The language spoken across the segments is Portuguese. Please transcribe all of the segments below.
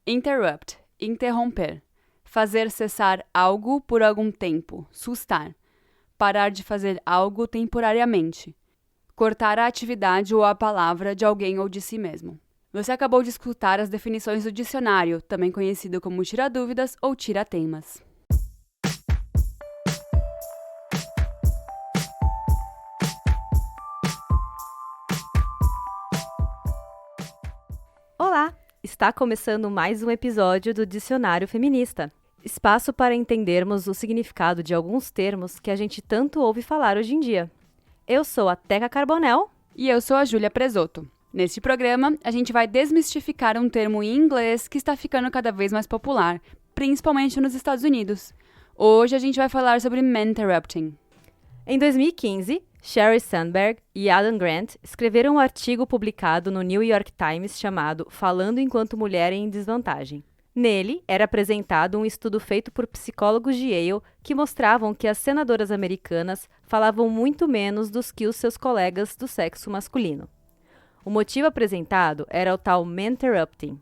Interrupt, interromper. Fazer cessar algo por algum tempo, sustar. Parar de fazer algo temporariamente. Cortar a atividade ou a palavra de alguém ou de si mesmo. Você acabou de escutar as definições do dicionário, também conhecido como tira-dúvidas ou tira-temas. Olá! Está começando mais um episódio do Dicionário Feminista. Espaço para entendermos o significado de alguns termos que a gente tanto ouve falar hoje em dia. Eu sou a Teca Carbonell. E eu sou a Júlia Presotto. Neste programa, a gente vai desmistificar um termo em inglês que está ficando cada vez mais popular, principalmente nos Estados Unidos. Hoje a gente vai falar sobre man-interrupting. Em 2015, Sheryl Sandberg e Adam Grant escreveram um artigo publicado no New York Times chamado Falando enquanto mulher em desvantagem. Nele, era apresentado um estudo feito por psicólogos de Yale que mostravam que as senadoras americanas falavam muito menos do que os seus colegas do sexo masculino. O motivo apresentado era o tal man-interrupting.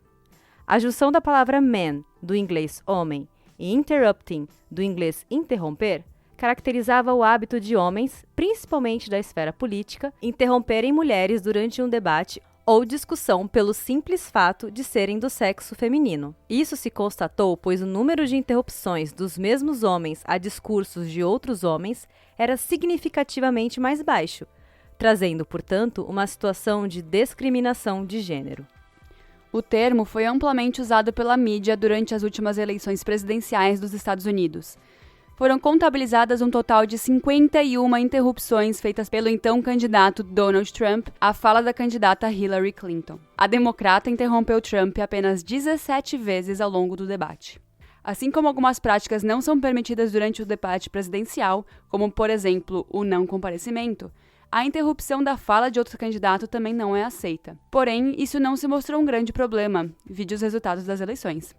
A junção da palavra man, do inglês homem, e interrupting, do inglês interromper, caracterizava o hábito de homens, principalmente da esfera política, interromperem mulheres durante um debate ou discussão pelo simples fato de serem do sexo feminino. Isso se constatou pois o número de interrupções dos mesmos homens a discursos de outros homens era significativamente mais baixo, trazendo, portanto, uma situação de discriminação de gênero. O termo foi amplamente usado pela mídia durante as últimas eleições presidenciais dos Estados Unidos. Foram contabilizadas um total de 51 interrupções feitas pelo então candidato Donald Trump à fala da candidata Hillary Clinton. A democrata interrompeu Trump apenas 17 vezes ao longo do debate. Assim como algumas práticas não são permitidas durante o debate presidencial, como, por exemplo, o não comparecimento, a interrupção da fala de outro candidato também não é aceita. Porém, isso não se mostrou um grande problema, vide os resultados das eleições.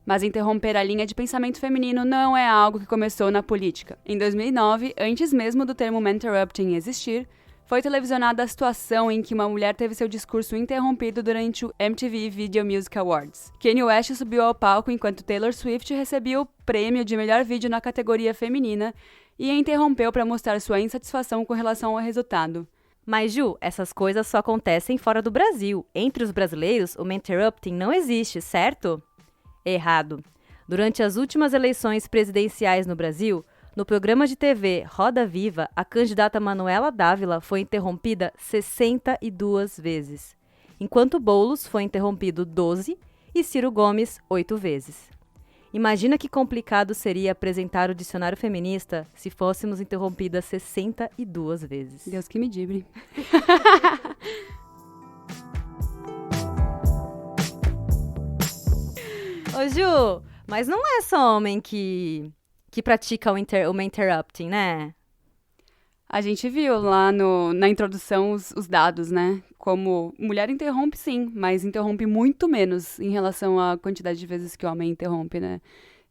Mas interromper a linha de pensamento feminino não é algo que começou na política. Em 2009, antes mesmo do termo man-interrupting existir, foi televisionada a situação em que uma mulher teve seu discurso interrompido durante o MTV Video Music Awards. Kanye West subiu ao palco enquanto Taylor Swift recebia o prêmio de melhor vídeo na categoria feminina e a interrompeu para mostrar sua insatisfação com relação ao resultado. Mas, Ju, essas coisas só acontecem fora do Brasil. Entre os brasileiros, o man-interrupting não existe, certo? Errado. Durante as últimas eleições presidenciais no Brasil, no programa de TV Roda Viva, a candidata Manuela Dávila foi interrompida 62 vezes, enquanto Boulos foi interrompido 12 e Ciro Gomes 8 vezes. Imagina que complicado seria apresentar o dicionário feminista se fôssemos interrompidas 62 vezes. Deus que me dibre. Ô Ju, mas não é só homem que pratica o interrupting, né? A gente viu lá na introdução os dados, né? Como mulher interrompe sim, mas interrompe muito menos em relação à quantidade de vezes que o homem interrompe, né?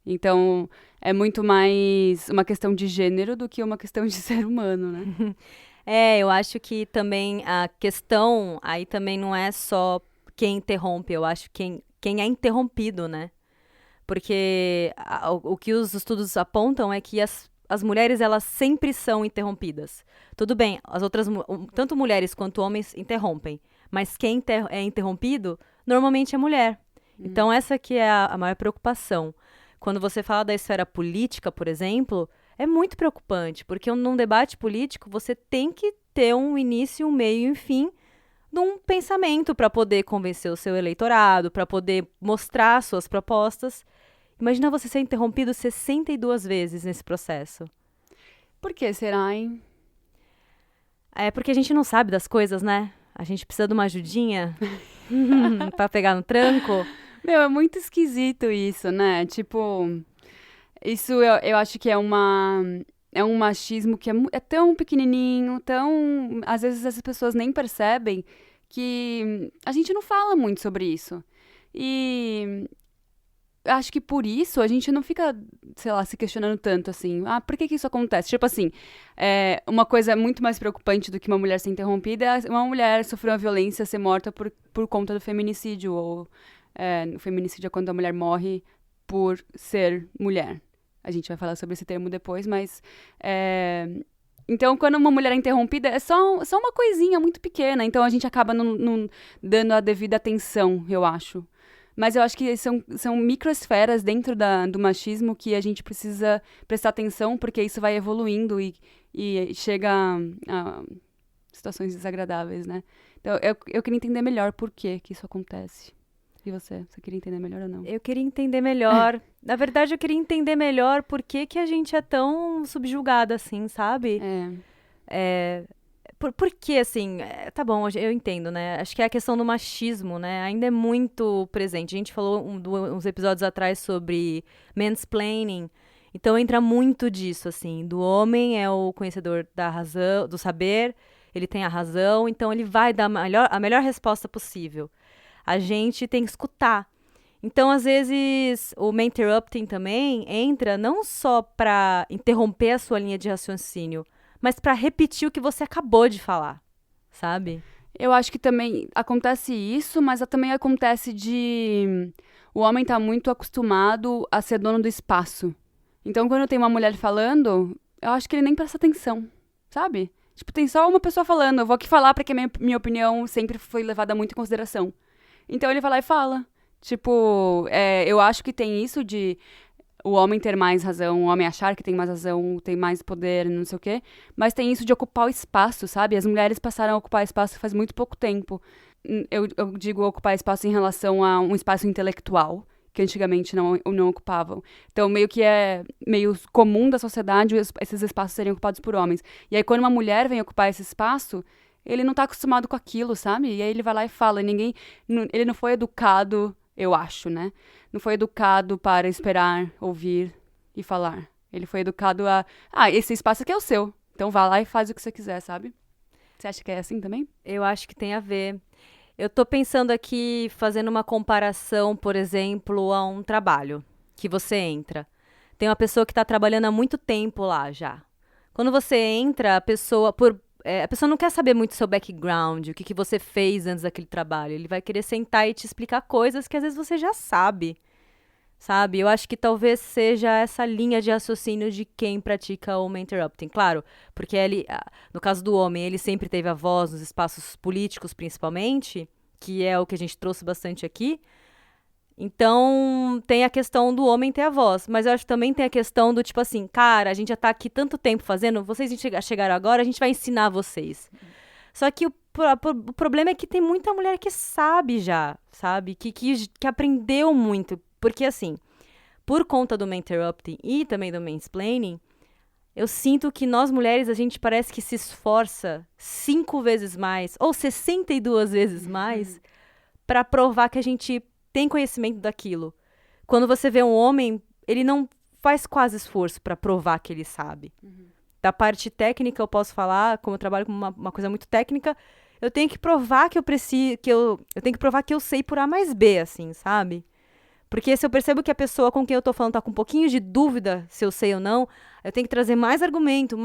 Então, é muito mais uma questão de gênero do que uma questão de ser humano, né? Eu acho que também a questão aí também não é só quem interrompe, eu acho quem é interrompido, né? Porque o que os estudos apontam é que as mulheres, elas sempre são interrompidas. Tudo bem, as outras, tanto mulheres quanto homens interrompem, mas quem é interrompido, normalmente é mulher. Então, essa que é a maior preocupação. Quando você fala da esfera política, por exemplo, é muito preocupante, porque num debate político, você tem que ter um início, um meio e um fim de um pensamento para poder convencer o seu eleitorado, para poder mostrar suas propostas. Imagina você ser interrompido 62 vezes nesse processo. Por que será, hein? É porque a gente não sabe das coisas, né? A gente precisa de uma ajudinha para pegar no tranco. Meu, é muito esquisito isso, né? Tipo, isso eu acho que é um machismo que é tão pequenininho, tão... Às vezes as pessoas nem percebem que a gente não fala muito sobre isso. E acho que por isso a gente não fica, sei lá, se questionando tanto, assim. Ah, por que isso acontece? Tipo assim, uma coisa muito mais preocupante do que uma mulher ser interrompida é uma mulher sofrer uma violência, ser morta por conta do feminicídio, ou O feminicídio é quando a mulher morre por ser mulher. A gente vai falar sobre esse termo depois, mas... Então, quando uma mulher é interrompida, é só uma coisinha muito pequena. Então, a gente acaba não dando a devida atenção, eu acho. Mas eu acho que são microesferas dentro do machismo que a gente precisa prestar atenção, porque isso vai evoluindo e chega a situações desagradáveis, né? Então, eu queria entender melhor por que isso acontece. E você? Você queria entender melhor ou não? Eu queria entender melhor. Na verdade, eu queria entender melhor por que a gente é tão subjugada assim, sabe? Por que, assim... Tá bom, eu entendo, né? Acho que é a questão do machismo, né? Ainda é muito presente. A gente falou uns episódios atrás sobre mansplaining. Então, entra muito disso, assim. Do homem é o conhecedor da razão, do saber. Ele tem a razão. Então, ele vai dar a melhor resposta possível. A gente tem que escutar. Então, às vezes, o interrupting também entra não só para interromper a sua linha de raciocínio, mas para repetir o que você acabou de falar, sabe? Eu acho que também acontece isso, mas também acontece de... O homem tá muito acostumado a ser dono do espaço. Então, quando tem uma mulher falando, eu acho que ele nem presta atenção, sabe? Tipo, tem só uma pessoa falando, eu vou aqui falar porque a minha opinião sempre foi levada muito em consideração. Então, ele vai lá e fala. Tipo, eu acho que tem isso de o homem ter mais razão, o homem achar que tem mais razão, tem mais poder, não sei o quê. Mas tem isso de ocupar o espaço, sabe? As mulheres passaram a ocupar espaço faz muito pouco tempo. Eu digo ocupar espaço em relação a um espaço intelectual, que antigamente não ocupavam. Então, meio que é meio comum da sociedade esses espaços serem ocupados por homens. E aí, quando uma mulher vem ocupar esse espaço... Ele não tá acostumado com aquilo, sabe? E aí ele vai lá e fala. Ele não foi educado, eu acho, né? Não foi educado para esperar, ouvir e falar. Ele foi educado esse espaço aqui é o seu. Então vá lá e faz o que você quiser, sabe? Você acha que é assim também? Eu acho que tem a ver. Eu tô pensando aqui, fazendo uma comparação, por exemplo, a um trabalho que você entra. Tem uma pessoa que tá trabalhando há muito tempo lá já. Quando você entra, a pessoa não quer saber muito seu background, o que você fez antes daquele trabalho. Ele vai querer sentar e te explicar coisas que às vezes você já sabe, sabe? Eu acho que talvez seja essa linha de raciocínio de quem pratica o interrupting. Claro, porque no caso do homem, ele sempre teve a voz nos espaços políticos, principalmente, que é o que a gente trouxe bastante aqui. Então, tem a questão do homem ter a voz. Mas eu acho que também tem a questão do tipo assim, cara, a gente já tá aqui tanto tempo fazendo, vocês chegaram agora, a gente vai ensinar vocês. Só que o problema é que tem muita mulher que sabe já, sabe? Que aprendeu muito. Porque assim, por conta do interrupting e também do mansplaining, eu sinto que nós mulheres, a gente parece que se esforça 5 vezes mais, ou 62 vezes mais, pra provar que a gente tem conhecimento daquilo. Quando você vê um homem, ele não faz quase esforço para provar que ele sabe. Da parte técnica, eu posso falar, como eu trabalho com uma coisa muito técnica, eu tenho que provar que eu preciso, eu tenho que provar que eu sei por A mais B, assim, sabe? Porque se eu percebo que a pessoa com quem eu tô falando tá com um pouquinho de dúvida se eu sei ou não, eu tenho que trazer mais argumento.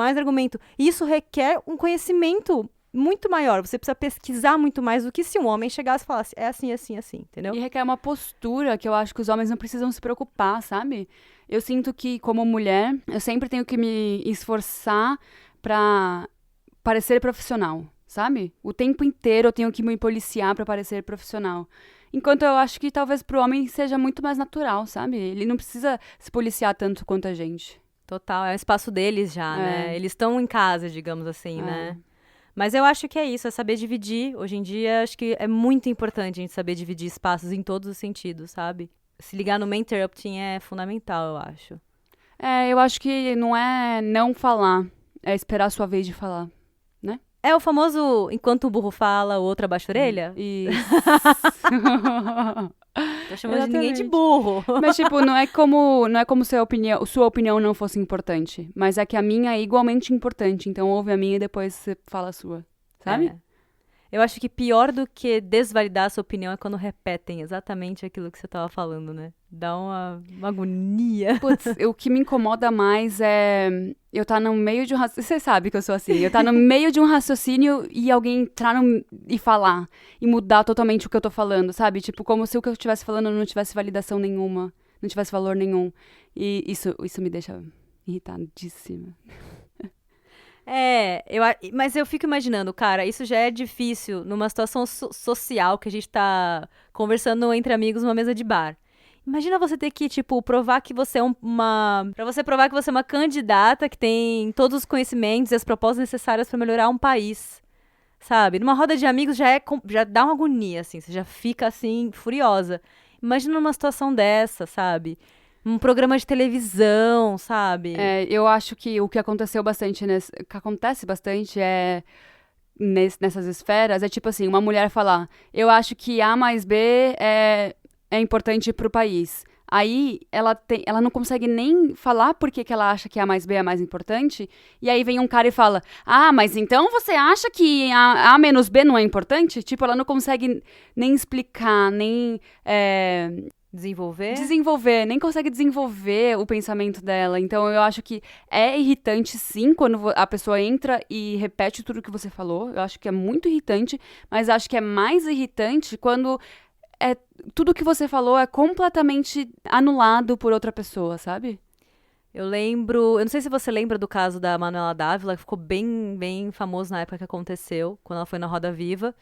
E isso requer um conhecimento muito maior. Você precisa pesquisar muito mais do que se um homem chegasse e falasse, é assim, assim, assim, entendeu? E requer uma postura que eu acho que os homens não precisam se preocupar, sabe? Eu sinto que, como mulher, eu sempre tenho que me esforçar pra parecer profissional, sabe? O tempo inteiro eu tenho que me policiar pra parecer profissional. Enquanto eu acho que talvez pro homem seja muito mais natural, sabe? Ele não precisa se policiar tanto quanto a gente. Total, é o espaço deles já, né? Eles estão em casa, digamos assim, né? Mas eu acho que é isso, é saber dividir. Hoje em dia, acho que é muito importante a gente saber dividir espaços em todos os sentidos, sabe? Se ligar no interrupting é fundamental, eu acho. Eu acho que não é não falar, é esperar a sua vez de falar, né? É o famoso, enquanto o burro fala, o outro abaixa a orelha? Isso. Tô chamando de ninguém de burro. Mas, tipo, não é como sua opinião não fosse importante. Mas é que a minha é igualmente importante. Então, ouve a minha e depois você fala a sua. Sabe? Eu acho que pior do que desvalidar a sua opinião é quando repetem exatamente aquilo que você tava falando, né? Dá uma agonia. Putz, o que me incomoda mais é eu estar no meio de um raciocínio. Você sabe que eu sou assim. Eu estar no meio de um raciocínio e alguém entrar e falar. E mudar totalmente o que eu tô falando, sabe? Tipo, como se o que eu estivesse falando não tivesse validação nenhuma. Não tivesse valor nenhum. E isso me deixa irritadíssima. Mas eu fico imaginando, cara, isso já é difícil numa situação social que a gente tá conversando entre amigos numa mesa de bar. Imagina você ter que, tipo, provar que você é pra você provar que você é uma candidata que tem todos os conhecimentos e as propostas necessárias pra melhorar um país, sabe? Numa roda de amigos já dá uma agonia, assim, você já fica, assim, furiosa. Imagina numa situação dessa, sabe? Um programa de televisão, sabe? Eu acho que o que aconteceu bastante o que acontece bastante nessas esferas é tipo assim, uma mulher falar, eu acho que A mais B é importante pro país. Aí ela não consegue nem falar por que ela acha que A mais B é mais importante, e aí vem um cara e fala, mas então você acha que A menos B não é importante? Tipo, ela não consegue nem explicar, nem desenvolver, nem consegue desenvolver o pensamento dela. Então eu acho que é irritante sim quando a pessoa entra e repete tudo que você falou. Eu acho que é muito irritante, mas acho que é mais irritante quando tudo que você falou é completamente anulado por outra pessoa, sabe? Eu não sei se você lembra do caso da Manuela Dávila, que ficou bem, bem famoso na época que aconteceu, quando ela foi na Roda Viva.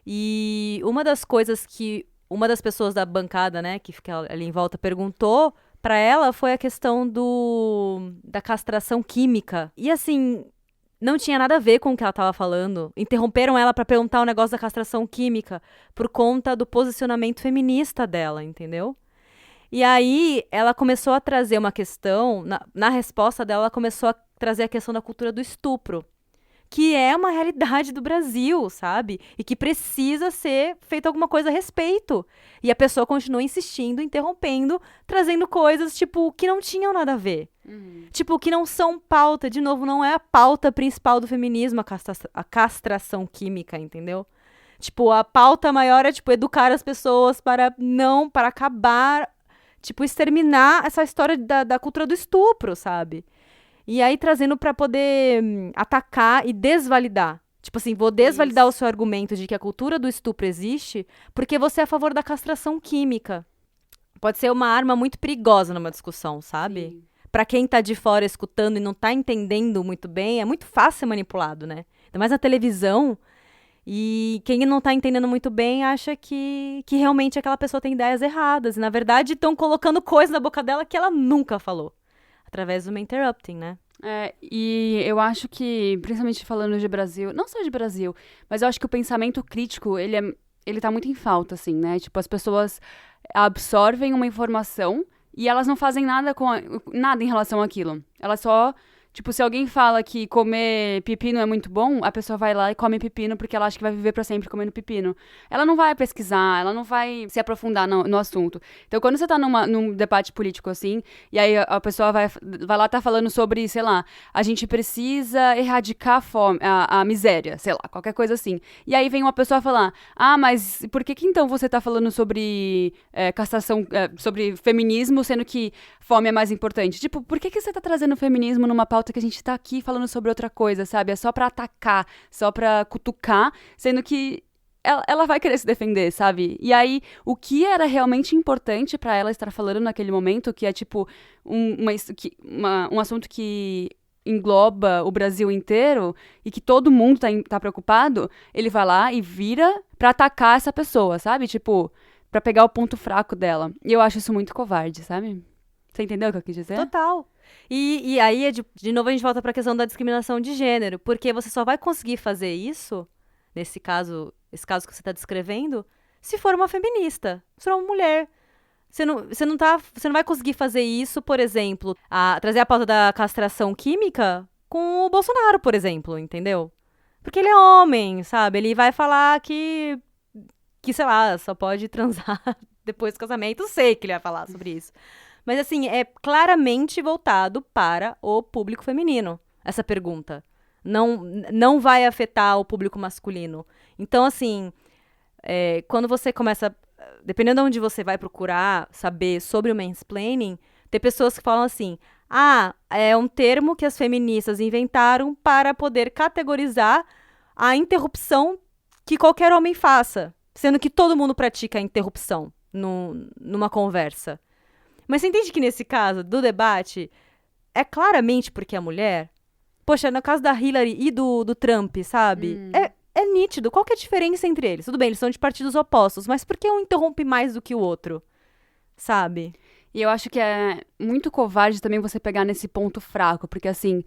E uma das coisas que uma das pessoas da bancada, né, que fica ali em volta, perguntou pra ela foi a questão da castração química. E assim, não tinha nada a ver com o que ela tava falando. Interromperam ela pra perguntar o negócio da castração química por conta do posicionamento feminista dela, entendeu? E aí, ela começou a trazer uma questão, na resposta dela, ela começou a trazer a questão da cultura do estupro, que é uma realidade do Brasil, sabe? E que precisa ser feita alguma coisa a respeito. E a pessoa continua insistindo, interrompendo, trazendo coisas, tipo, que não tinham nada a ver. Tipo, que não são pauta. De novo, não é a pauta principal do feminismo, a castração química, entendeu? Tipo, a pauta maior é, tipo, educar as pessoas para acabar, tipo, exterminar essa história da cultura do estupro, sabe? E aí trazendo pra poder atacar e desvalidar. Tipo assim, vou desvalidar o seu argumento de que a cultura do estupro existe porque você é a favor da castração química. Pode ser uma arma muito perigosa numa discussão, sabe? Sim. Pra quem tá de fora escutando e não tá entendendo muito bem, é muito fácil ser manipulado, né? Ainda mais na televisão. E quem não tá entendendo muito bem acha que realmente aquela pessoa tem ideias erradas. E, na verdade, estão colocando coisa na boca dela que ela nunca falou. Através do interrupting, né? E eu acho que, principalmente falando de Brasil, não só de Brasil, mas eu acho que o pensamento crítico, ele tá muito em falta, assim, né? Tipo, as pessoas absorvem uma informação e elas não fazem nada em relação àquilo. Elas só, tipo, se alguém fala que comer pepino é muito bom, a pessoa vai lá e come pepino porque ela acha que vai viver pra sempre comendo pepino. Ela não vai pesquisar, ela não vai se aprofundar no assunto. Então, quando você tá num debate político assim, e aí a pessoa vai lá tá falando sobre, sei lá, a gente precisa erradicar a fome, a miséria, sei lá, qualquer coisa assim. E aí vem uma pessoa falar, mas por que então você tá falando sobre castração, sobre feminismo, sendo que fome é mais importante? Tipo, por que você tá trazendo o feminismo numa pauta que a gente tá aqui falando sobre outra coisa, sabe? É só pra atacar, só pra cutucar, sendo que ela vai querer se defender, sabe? E aí, o que era realmente importante pra ela estar falando naquele momento, que é tipo um assunto que engloba o Brasil inteiro e que todo mundo tá preocupado, ele vai lá e vira pra atacar essa pessoa, sabe? Tipo, pra pegar o ponto fraco dela. E eu acho isso muito covarde, sabe? Você entendeu o que eu quis dizer? Total. E aí, de novo, a gente volta pra questão da discriminação de gênero. Porque você só vai conseguir fazer isso, esse caso que você tá descrevendo, se for uma feminista, se for uma mulher. Você não vai conseguir fazer isso, por exemplo, trazer a pauta da castração química com o Bolsonaro, por exemplo, entendeu? Porque ele é homem, sabe? Ele vai falar que sei lá, só pode transar depois do casamento. Eu sei que ele vai falar sobre isso. Mas, assim, é claramente voltado para o público feminino, essa pergunta. Não vai afetar o público masculino. Então, assim, quando você começa, dependendo de onde você vai procurar saber sobre o mansplaining, tem pessoas que falam assim, é um termo que as feministas inventaram para poder categorizar a interrupção que qualquer homem faça, sendo que todo mundo pratica a interrupção numa conversa. Mas você entende que nesse caso do debate, é claramente porque é mulher? Poxa, no caso da Hillary e do Trump, sabe? É nítido. Qual que é a diferença entre eles? Tudo bem, eles são de partidos opostos, mas por que um interrompe mais do que o outro? Sabe? E eu acho que é muito covarde também você pegar nesse ponto fraco, porque assim,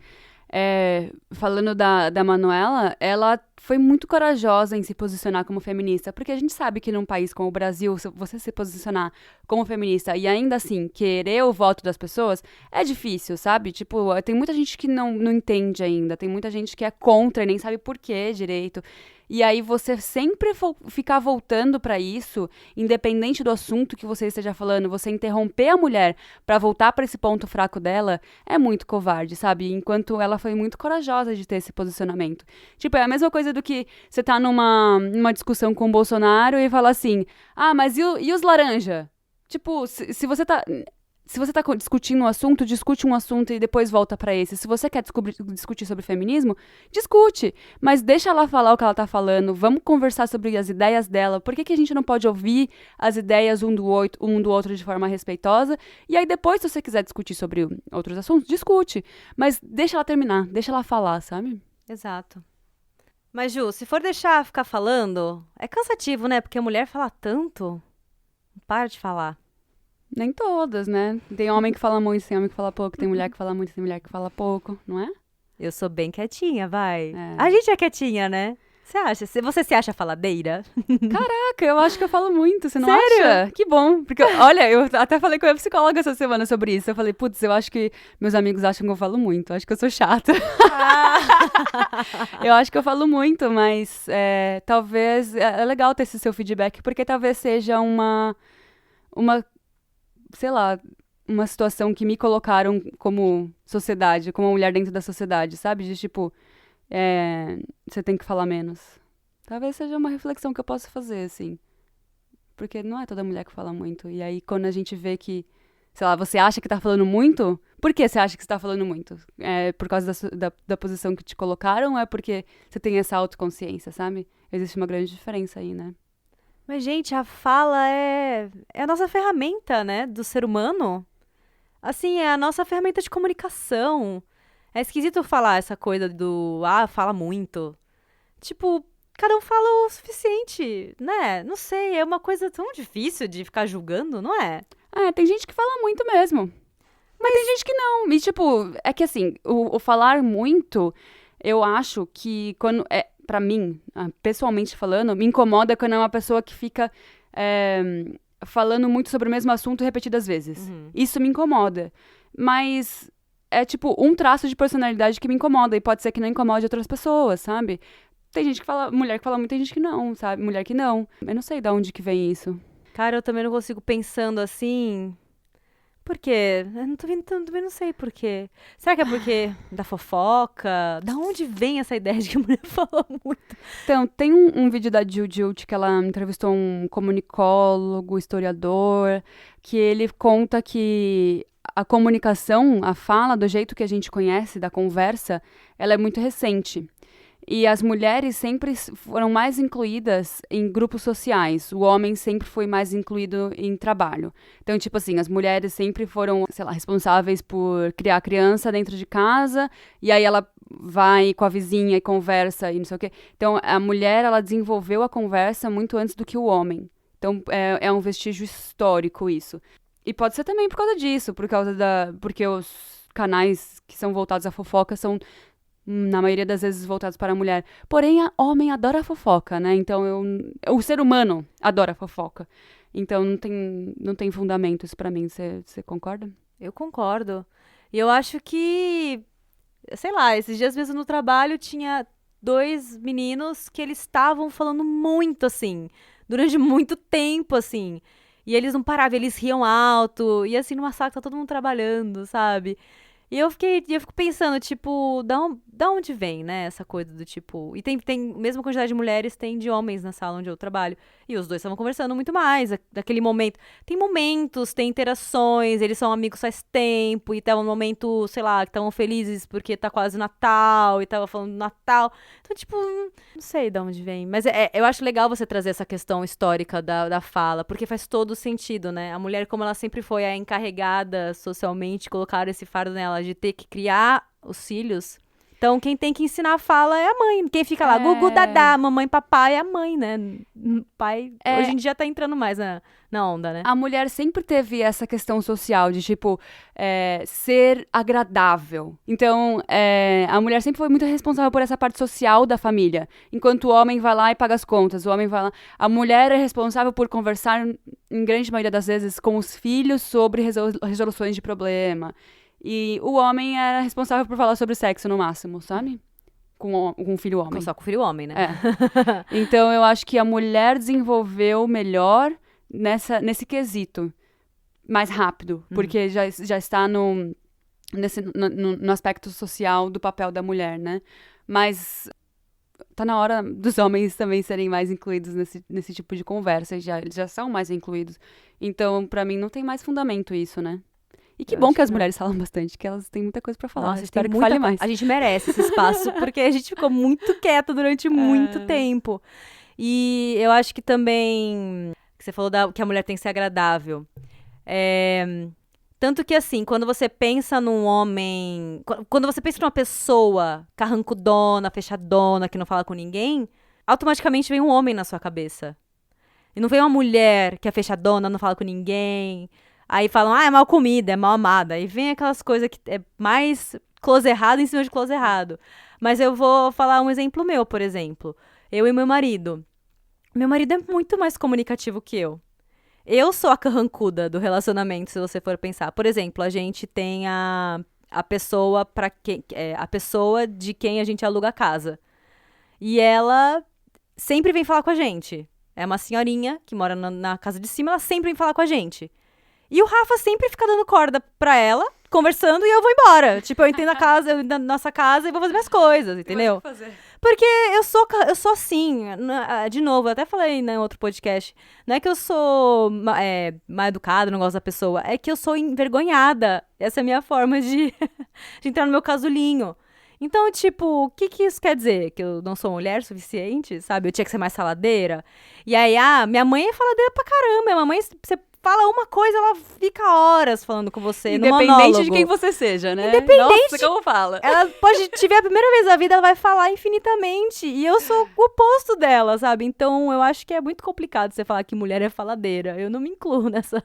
falando da Manuela, ela foi muito corajosa em se posicionar como feminista, porque a gente sabe que num país como o Brasil, se você se posicionar como feminista e ainda assim querer o voto das pessoas, é difícil, sabe? Tipo, tem muita gente que não entende ainda, tem muita gente que é contra e nem sabe por que direito. E aí você sempre ficar voltando pra isso, independente do assunto que você esteja falando, você interromper a mulher pra voltar pra esse ponto fraco dela, é muito covarde, sabe? Enquanto ela foi muito corajosa de ter esse posicionamento. Tipo, é a mesma coisa do que você tá numa discussão com o Bolsonaro e fala assim, mas e os laranja? Tipo, se você tá discutindo um assunto, discute um assunto e depois volta pra esse. Se você quer discutir sobre feminismo, discute. Mas deixa ela falar o que ela tá falando. Vamos conversar sobre as ideias dela. Por que a gente não pode ouvir as ideias um do outro de forma respeitosa? E aí depois, se você quiser discutir sobre outros assuntos, discute. Mas deixa ela terminar, deixa ela falar, sabe? Exato. Mas, Ju, se for deixar ficar falando, é cansativo, né? Porque a mulher fala tanto. Não para de falar. Nem todas, né? Tem homem que fala muito, tem homem que fala pouco, tem mulher que fala muito, tem mulher que fala pouco, não é? Eu sou bem quietinha, vai. A gente é quietinha, né? Você se acha faladeira? Caraca, eu acho que eu falo muito, você não Sério? acha? Que bom, porque, olha, eu até falei com a minha psicóloga essa semana sobre isso. Eu falei, putz, eu acho que meus amigos acham que eu falo muito, acho que eu sou chata. Eu acho que eu falo muito, mas talvez, é legal ter esse seu feedback, porque talvez seja uma sei lá, uma situação que me colocaram como sociedade, como mulher dentro da sociedade, sabe? De tipo, você tem que falar menos. Talvez seja uma reflexão que eu possa fazer, assim. Porque não é toda mulher que fala muito. E aí, quando a gente vê que, sei lá, você acha que tá falando muito, por que você acha que você tá falando muito? É por causa da posição que te colocaram ou é porque você tem essa autoconsciência, sabe? Existe uma grande diferença aí, né? Mas, gente, a fala é a nossa ferramenta, né, do ser humano. Assim, é a nossa ferramenta de comunicação. É esquisito falar essa coisa fala muito. Tipo, cada um fala o suficiente, né? Não sei, é uma coisa tão difícil de ficar julgando, não é? Tem gente que fala muito mesmo. Mas tem gente que não. E, tipo, é que assim, o falar muito, eu acho que quando. Pra mim, pessoalmente falando, me incomoda quando é uma pessoa que fica falando muito sobre o mesmo assunto repetidas vezes. Uhum. Isso me incomoda. Mas é tipo um traço de personalidade que me incomoda. E pode ser que não incomode outras pessoas, sabe? Tem gente que fala, mulher que fala muito, tem gente que não, sabe? Mulher que não. Eu não sei de onde que vem isso. Cara, eu também não consigo pensando assim. Por quê? Eu também não sei por quê. Será que é porque da fofoca? Da onde vem essa ideia de que a mulher fala muito? Então, tem um vídeo da Jill Jilt que ela entrevistou um comunicólogo, historiador, que ele conta que a comunicação, a fala, do jeito que a gente conhece, da conversa, ela é muito recente. E as mulheres sempre foram mais incluídas em grupos sociais. O homem sempre foi mais incluído em trabalho. Então, tipo assim, as mulheres sempre foram, sei lá, responsáveis por criar a criança dentro de casa. E aí ela vai com a vizinha e conversa e não sei o quê. Então, a mulher, ela desenvolveu a conversa muito antes do que o homem. Então, é um vestígio histórico isso. E pode ser também por causa disso, porque os canais que são voltados à fofoca são, na maioria das vezes, voltados para a mulher. Porém, o homem adora a fofoca, né? Então, o ser humano adora a fofoca. Então, não tem fundamento isso pra mim. Você concorda? Eu concordo. E eu acho que, sei lá, esses dias mesmo no trabalho tinha 2 meninos que eles estavam falando muito, assim, durante muito tempo, assim. E eles não paravam, eles riam alto. E assim, numa sala que tá todo mundo trabalhando, sabe? E eu fico pensando, tipo, da onde vem, né, essa coisa do tipo... E tem mesma quantidade de mulheres, tem de homens na sala onde eu trabalho. E os dois estavam conversando muito mais, daquele momento. Tem momentos, tem interações, eles são amigos faz tempo, e tá um momento, sei lá, que estavam felizes porque tá quase Natal, e tava falando do Natal. Então, tipo, não sei de onde vem. Mas eu acho legal você trazer essa questão histórica da fala, porque faz todo sentido, né? A mulher, como ela sempre foi a encarregada socialmente, colocaram esse fardo nela de ter que criar os filhos. Então, quem tem que ensinar a fala é a mãe. Quem fica lá, gugu, dadá, mamãe, papai, é a mãe, né? Pai, hoje em dia tá entrando mais na onda, né? A mulher sempre teve essa questão social de, tipo, ser agradável. Então, a mulher sempre foi muito responsável por essa parte social da família. Enquanto o homem vai lá e paga as contas, o homem vai lá... A mulher é responsável por conversar, em grande maioria das vezes, com os filhos sobre resoluções de problema. E o homem era responsável por falar sobre sexo no máximo, sabe? Com um filho homem. Só com o filho homem, né? Então, eu acho que a mulher desenvolveu melhor nesse quesito. Mais rápido. Porque já está no aspecto social do papel da mulher, né? Mas tá na hora dos homens também serem mais incluídos nesse tipo de conversa. Eles já são mais incluídos. Então, pra mim, não tem mais fundamento isso, né? E que bom que as mulheres falam bastante, que elas têm muita coisa pra falar. Nossa, espero que fale mais. A gente merece esse espaço, porque a gente ficou muito quieta durante muito tempo. E eu acho que também, que você falou que a mulher tem que ser agradável. Tanto que assim, quando você pensa num homem, quando você pensa numa pessoa carrancudona, fechadona, que não fala com ninguém, automaticamente vem um homem na sua cabeça. E não vem uma mulher que é fechadona, não fala com ninguém... Aí falam, é mal comida, é mal amada. Aí vem aquelas coisas que é mais close errado em cima de close errado. Mas eu vou falar um exemplo meu, por exemplo. Eu e meu marido. Meu marido é muito mais comunicativo que eu. Eu sou a carrancuda do relacionamento, se você for pensar. Por exemplo, a gente tem a pessoa a pessoa de quem a gente aluga a casa. E ela sempre vem falar com a gente. É uma senhorinha que mora na casa de cima, ela sempre vem falar com a gente. E o Rafa sempre fica dando corda pra ela, conversando, e eu vou embora. Tipo, eu entro na nossa casa e vou fazer minhas coisas, entendeu? Porque eu sou assim. De novo, eu até falei em outro podcast. Não é que eu sou mal educada, não gosto da pessoa. É que eu sou envergonhada. Essa é a minha forma de entrar no meu casulinho. Então, tipo, o que isso quer dizer? Que eu não sou mulher suficiente, sabe? Eu tinha que ser mais faladeira. E aí, minha mãe é faladeira pra caramba. Minha mãe, você fala uma coisa, ela fica horas falando com você, no monólogo. Independente de quem você seja, né? Independente. Nossa, como fala. Ela pode te ver a primeira vez na vida, ela vai falar infinitamente. E eu sou o oposto dela, sabe? Então, eu acho que é muito complicado você falar que mulher é faladeira. Eu não me incluo nessa...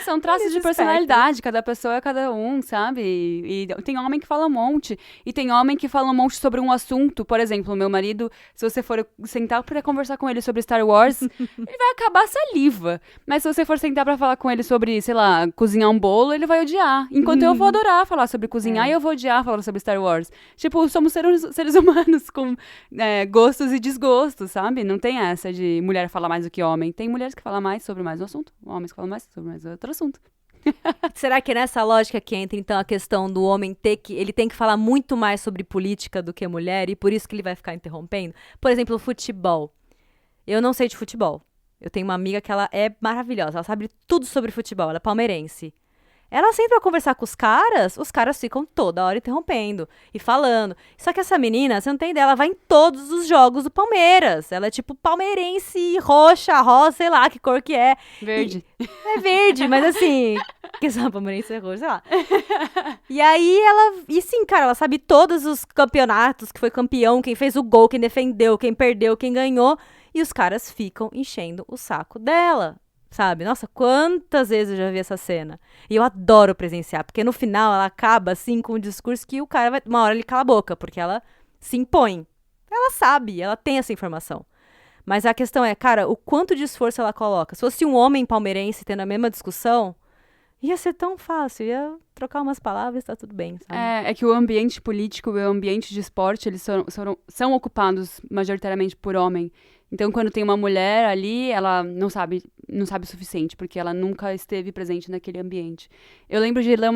São traços de personalidade. Cada pessoa é cada um, sabe? E tem homem que fala um monte. E tem homem que fala um monte sobre um assunto. Por exemplo, o meu marido, se você for sentar pra conversar com ele sobre Star Wars, ele vai acabar a saliva. Mas se você for sentar pra falar com ele sobre, sei lá, cozinhar um bolo, ele vai odiar. Enquanto eu vou adorar falar sobre cozinhar e eu vou odiar falar sobre Star Wars. Tipo, somos seres humanos com gostos e desgostos, sabe? Não tem essa de mulher falar mais do que homem. Tem mulheres que falam mais sobre mais um assunto, homens que falam mais sobre mais outro assunto. Será que é nessa lógica que entra, então, a questão do homem ele tem que falar muito mais sobre política do que a mulher e por isso que ele vai ficar interrompendo? Por exemplo, futebol. Eu não sei de futebol. Eu tenho uma amiga que ela é maravilhosa, ela sabe tudo sobre futebol, ela é palmeirense. Ela sempre vai conversar com os caras ficam toda hora interrompendo e falando. Só que essa menina, você não tem ideia, ela vai em todos os jogos do Palmeiras. Ela é tipo palmeirense, roxa, rosa, sei lá que cor que é. Verde. É verde, mas assim, que só palmeirense é roxa, sei lá. E aí e sim, cara, ela sabe todos os campeonatos, que foi campeão, quem fez o gol, quem defendeu, quem perdeu, quem ganhou. E os caras ficam enchendo o saco dela, sabe? Nossa, quantas vezes eu já vi essa cena. E eu adoro presenciar, porque no final ela acaba, assim, com um discurso que o cara uma hora ele cala a boca, porque ela se impõe. Ela sabe, ela tem essa informação. Mas a questão é, cara, o quanto de esforço ela coloca. Se fosse um homem palmeirense tendo a mesma discussão, ia ser tão fácil, ia trocar umas palavras, tá tudo bem, sabe? É que o ambiente político e o ambiente de esporte, eles são ocupados majoritariamente por homem. Então, quando tem uma mulher ali, ela não sabe o suficiente, porque ela nunca esteve presente naquele ambiente. Eu lembro de ler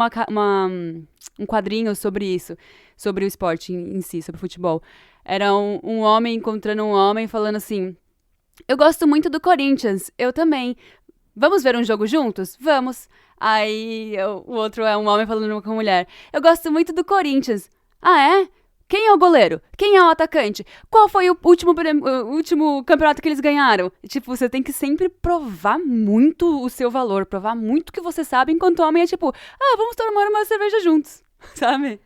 quadrinho sobre isso, sobre o esporte em si, sobre o futebol. Era um homem encontrando um homem falando assim, eu gosto muito do Corinthians, eu também. Vamos ver um jogo juntos? Vamos. Aí o outro é um homem falando com a mulher, eu gosto muito do Corinthians. Ah, é? Quem é o goleiro? Quem é o atacante? Qual foi o último campeonato que eles ganharam? Tipo, você tem que sempre provar muito o seu valor, provar muito que você sabe, enquanto o homem é tipo, vamos tomar uma cerveja juntos, sabe?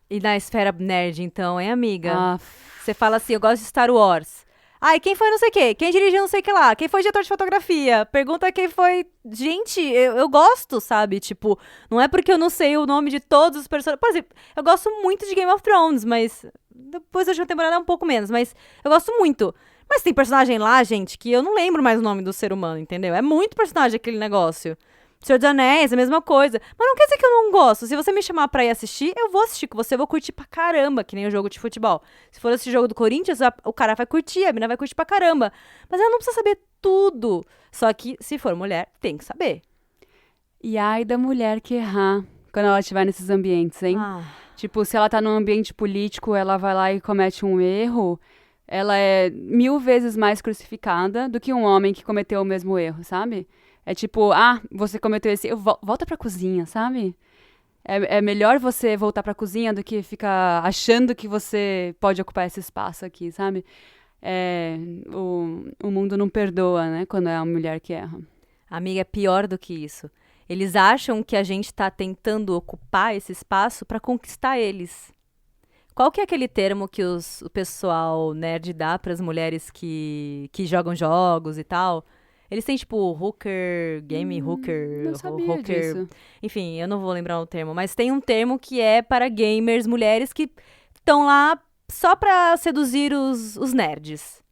E na esfera nerd, então, hein, amiga? Ah, Você fala assim, eu gosto de Star Wars. Ai, quem foi não sei o quê? Quem dirigiu não sei o que lá? Quem foi diretor de fotografia? Pergunta quem foi... Gente, eu gosto, sabe? Tipo, não é porque eu não sei o nome de todos os personagens. Por exemplo, eu gosto muito de Game of Thrones, mas... Depois da última temporada é um pouco menos, mas eu gosto muito. Mas tem personagem lá, gente, que eu não lembro mais o nome do ser humano, entendeu? É muito personagem aquele negócio. Senhor dos Anéis, a mesma coisa. Mas não quer dizer que eu não gosto. Se você me chamar pra ir assistir, eu vou assistir com você. Eu vou curtir pra caramba, que nem o jogo de futebol. Se for esse jogo do Corinthians, o cara vai curtir, a menina vai curtir pra caramba. Mas ela não precisa saber tudo. Só que, se for mulher, tem que saber. e ai da mulher que errar quando ela estiver nesses ambientes, hein? Tipo, se ela tá num ambiente político, ela vai lá e comete um erro, ela é 1000 vezes mais crucificada do que um homem que cometeu o mesmo erro, sabe? É tipo, você cometeu esse erro, volta pra cozinha, sabe? É melhor você voltar pra cozinha do que ficar achando que você pode ocupar esse espaço aqui, sabe? O mundo não perdoa, né, quando é uma mulher que erra. Amiga, é pior do que isso. Eles acham que a gente tá tentando ocupar esse espaço pra conquistar eles. Qual que é aquele termo que o pessoal nerd dá pras mulheres que jogam jogos e tal? Eles têm, tipo, hooker, game hooker, Não sabia disso. Enfim, eu não vou lembrar o termo, mas tem um termo que é para gamers, mulheres que estão lá só pra seduzir os nerds.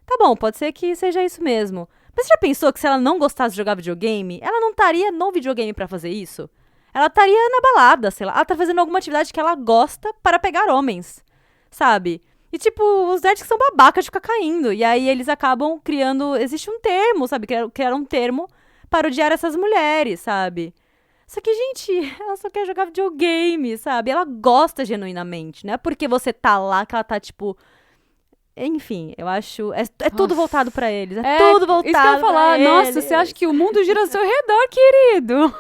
Tá bom, pode ser que seja isso mesmo. Mas você já pensou que se ela não gostasse de jogar videogame, ela não estaria no videogame pra fazer isso? Ela estaria na balada, sei lá. Ela tá fazendo alguma atividade que ela gosta para pegar homens, sabe? E, tipo, os nerds que são babacas de ficar caindo. E aí eles acabam criando... Existe um termo, sabe? Criaram um termo para odiar essas mulheres, sabe? Só que, gente, ela só quer jogar videogame, sabe? Ela gosta genuinamente. Não é porque você tá lá que ela tá, tipo... Enfim, eu acho... É tudo voltado pra eles. É tudo voltado isso que eu ia falar. pra Nossa, eles. você acha que o mundo gira ao seu redor, querido?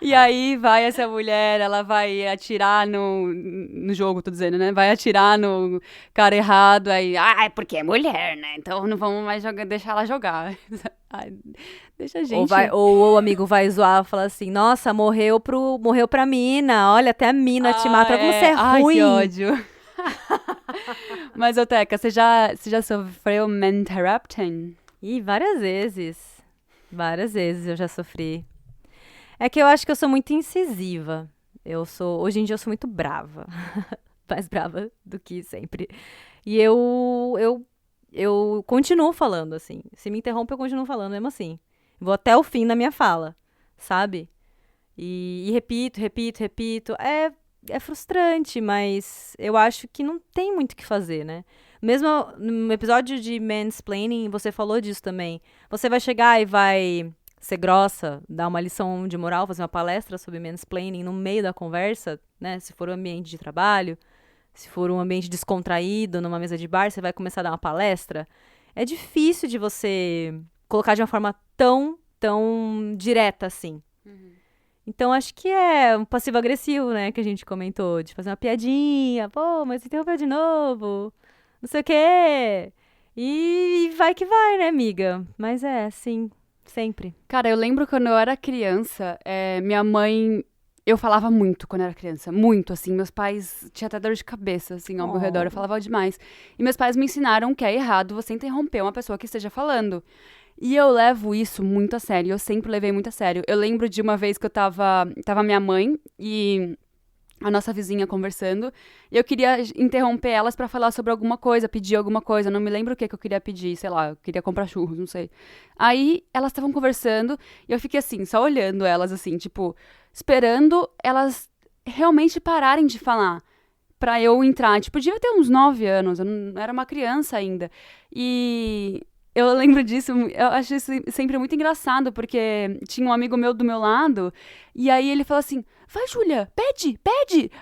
E aí vai essa mulher, ela vai atirar no jogo, tô dizendo, né? Vai atirar no cara errado, aí... é porque é mulher, né? Então não vamos mais deixar ela jogar. Ai, deixa a gente... Ou o amigo vai zoar e falar assim, nossa, morreu pra mina. Olha, até a mina te mata. Olha como você é ruim. Ai, que ódio. Mas, ô Teca, você já sofreu man-interrupting? Ih, várias vezes. Várias vezes eu já sofri. É que eu acho que eu sou muito incisiva. Hoje em dia eu sou muito brava. Mais brava do que sempre. E eu continuo falando, assim. Se me interrompe, eu continuo falando mesmo assim. Vou até o fim da minha fala, sabe? E repito. É frustrante, mas eu acho que não tem muito o que fazer, né? Mesmo no episódio de Mansplaining, você falou disso também. Você vai chegar e vai ser grossa, dar uma lição de moral, fazer uma palestra sobre Mansplaining no meio da conversa, né? Se for um ambiente de trabalho, se for um ambiente descontraído, numa mesa de bar, você vai começar a dar uma palestra. É difícil de você colocar de uma forma tão direta assim. Então, acho que é um passivo-agressivo, né, que a gente comentou, de fazer uma piadinha, pô, mas interrompeu de novo, não sei o quê. E vai que vai, né, amiga? Mas sim, sempre. Cara, eu lembro quando eu era criança, minha mãe... Eu falava muito quando eu era criança, muito, assim. Meus pais tinham até dor de cabeça, assim, ao meu redor. Eu falava demais. E meus pais me ensinaram que é errado você interromper uma pessoa que esteja falando. E eu levo isso muito a sério, eu sempre levei muito a sério. Eu lembro de uma vez que tava minha mãe e a nossa vizinha conversando, e eu queria interromper elas pra falar sobre alguma coisa, pedir alguma coisa, não me lembro o que eu queria pedir, sei lá, eu queria comprar churros, não sei. Aí, elas estavam conversando, e eu fiquei assim, só olhando elas assim, tipo, esperando elas realmente pararem de falar. Pra eu entrar, tipo, devia ter uns 9 anos, eu não era uma criança ainda. E Eu lembro disso, eu acho isso sempre muito engraçado, porque tinha um amigo meu do meu lado, e aí ele falou assim, vai, Júlia, pede.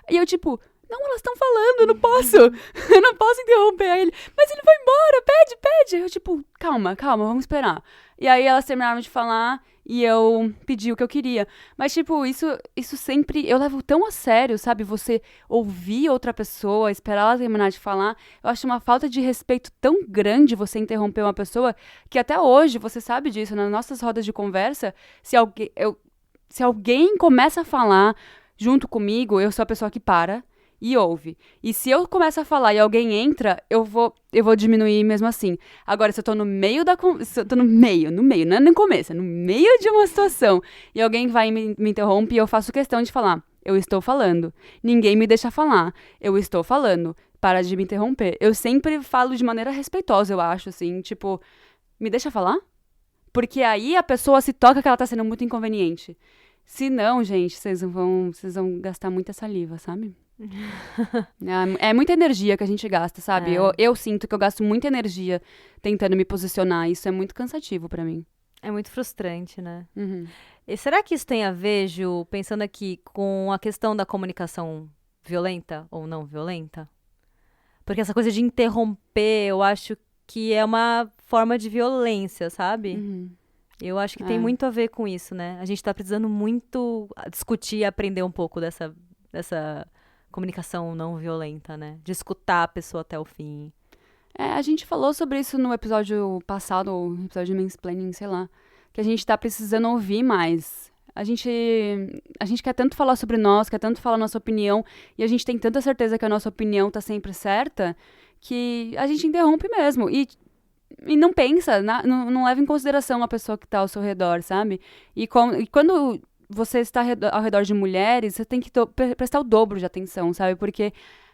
E eu, tipo, não, elas estão falando, eu não posso. Eu não posso interromper. Aí ele, mas ele vai embora, pede. Eu, tipo, calma, vamos esperar. E aí elas terminaram de falar e eu pedi o que eu queria. Mas, tipo, isso sempre, eu levo tão a sério, sabe? Você ouvir outra pessoa, esperar ela terminar de falar. Eu acho uma falta de respeito tão grande você interromper uma pessoa, que até hoje, você sabe disso, nas nossas rodas de conversa, se alguém começa a falar junto comigo, eu sou a pessoa que para e ouve. E se eu começo a falar e alguém entra, eu vou diminuir mesmo assim. Agora, se eu tô no meio se eu tô no meio, não é no começo, é no meio de uma situação, e alguém vai e me interrompe, eu faço questão de falar, eu estou falando. Ninguém me deixa falar, eu estou falando. Para de me interromper. Eu sempre falo de maneira respeitosa, eu acho, assim, tipo, me deixa falar? Porque aí a pessoa se toca que ela tá sendo muito inconveniente. Se não, gente, vocês vão gastar muita saliva, sabe? É muita energia que a gente gasta, sabe? Eu sinto que eu gasto muita energia tentando me posicionar. Isso é muito cansativo pra mim. É muito frustrante, né? Uhum. E será que isso tem a ver, Ju, pensando aqui, com a questão da comunicação violenta ou não violenta? Porque essa coisa de interromper, eu acho que é uma forma de violência, sabe? Uhum. Eu acho que tem muito a ver com isso, né? A gente tá precisando muito discutir e aprender um pouco dessa comunicação não violenta, né? De escutar a pessoa até o fim. A gente falou sobre isso no episódio passado, ou no episódio de mansplaining, sei lá. Que a gente tá precisando ouvir mais. A gente quer tanto falar sobre nós, quer tanto falar a nossa opinião, e a gente tem tanta certeza que a nossa opinião tá sempre certa, que a gente interrompe mesmo. E não pensa, não leva em consideração a pessoa que tá ao seu redor, sabe? E quando você está ao redor de mulheres, você tem que prestar o dobro de atenção, sabe? Porque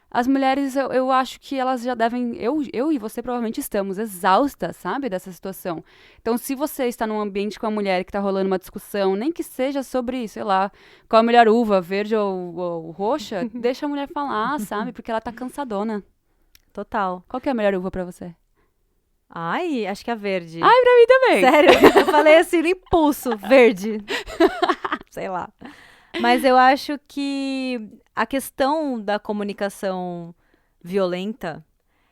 as mulheres, eu acho que elas já devem... Eu e você provavelmente estamos exaustas, sabe? Dessa situação. Então, se você está num ambiente com uma mulher que tá rolando uma discussão, nem que seja sobre, sei lá, qual a melhor uva, verde ou roxa, deixa a mulher falar, sabe? Porque ela tá cansadona. Total. Qual que é a melhor uva pra você? Ai, acho que é a verde. Ai, pra mim também. Sério? Eu falei assim no impulso, verde. Sei lá. Mas eu acho que a questão da comunicação violenta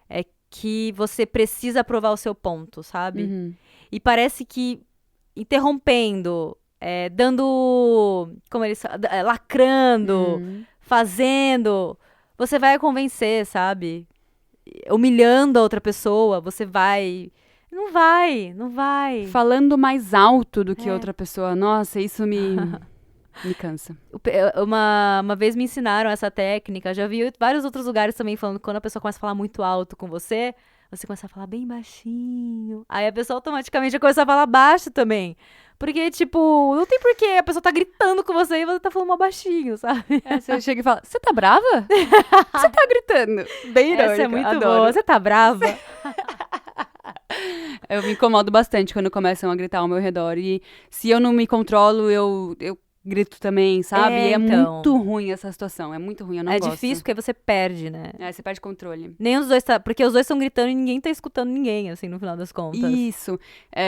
é que você precisa provar o seu ponto, sabe? Uhum. E parece que interrompendo, dando, como eles falam, lacrando, fazendo, você vai convencer, sabe? Humilhando a outra pessoa, você vai... Não vai. Falando mais alto do que outra pessoa. Nossa, isso me cansa. Uma vez me ensinaram essa técnica, já vi vários outros lugares também falando que quando a pessoa começa a falar muito alto com você começa a falar bem baixinho. Aí a pessoa automaticamente vai começar a falar baixo também. Porque, tipo, não tem porquê, a pessoa tá gritando com você e você tá falando mais baixinho, sabe? Você chega e fala, você tá brava? Você tá gritando. Bem irônica, essa é muito adoro. boa. Você tá brava? Eu me incomodo bastante quando começam a gritar ao meu redor. E se eu não me controlo, eu grito também, sabe? E é então. muito ruim essa situação. É muito ruim, eu não gosto. É difícil porque você perde, né? Você perde controle. Nem os dois porque os dois estão gritando e ninguém tá escutando ninguém, assim, no final das contas. Isso.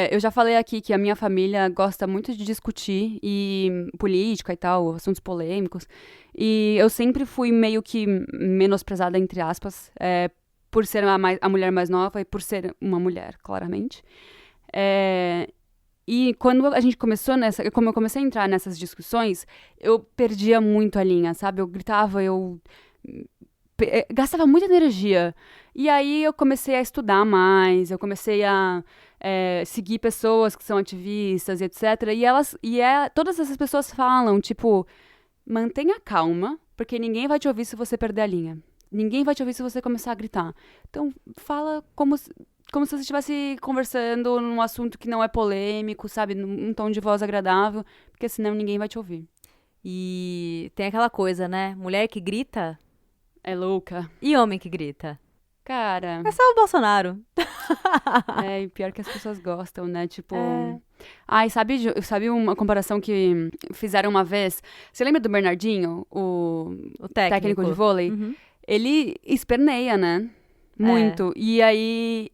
Eu já falei aqui que a minha família gosta muito de discutir e política e tal, assuntos polêmicos. E eu sempre fui meio que menosprezada, entre aspas, por ser a mulher mais nova e por ser uma mulher, claramente. E quando a gente começou como eu comecei a entrar nessas discussões, eu perdia muito a linha, sabe? Eu gritava, eu gastava muita energia. E aí eu comecei a estudar mais, eu comecei a seguir pessoas que são ativistas e etc. E todas essas pessoas falam, tipo, mantenha calma, porque ninguém vai te ouvir se você perder a linha. Ninguém vai te ouvir se você começar a gritar. Então, fala como se você estivesse conversando num assunto que não é polêmico, sabe? Num tom de voz agradável, porque senão ninguém vai te ouvir. E tem aquela coisa, né? Mulher que grita é louca. E homem que grita? Cara... É só o Bolsonaro. E pior que as pessoas gostam, né? Tipo... Ai, sabe uma comparação que fizeram uma vez? Você lembra do Bernardinho? O técnico de vôlei? Uhum. Ele esperneia, né? Muito. E aí,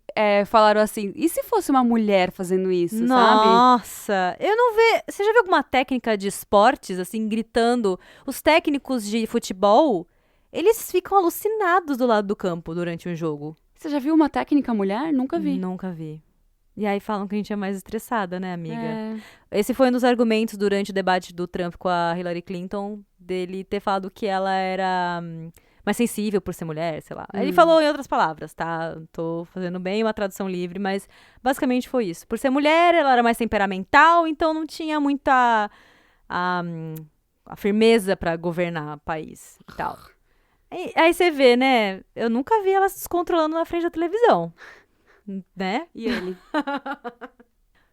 falaram assim, e se fosse uma mulher fazendo isso, sabe? Nossa, eu não vejo. Você já viu alguma técnica de esportes, assim, gritando? Os técnicos de futebol, eles ficam alucinados do lado do campo durante um jogo. Você já viu uma técnica mulher? Nunca vi. Nunca vi. E aí falam que a gente é mais estressada, né, amiga? É. Esse foi um dos argumentos durante o debate do Trump com a Hillary Clinton, dele ter falado que ela era mais sensível por ser mulher, sei lá. Ele falou em outras palavras, tá? Tô fazendo bem uma tradução livre, mas basicamente foi isso. Por ser mulher, ela era mais temperamental, então não tinha muita a firmeza pra governar o país e tal. Aí você vê, né? Eu nunca vi ela se descontrolando na frente da televisão, né? E ele?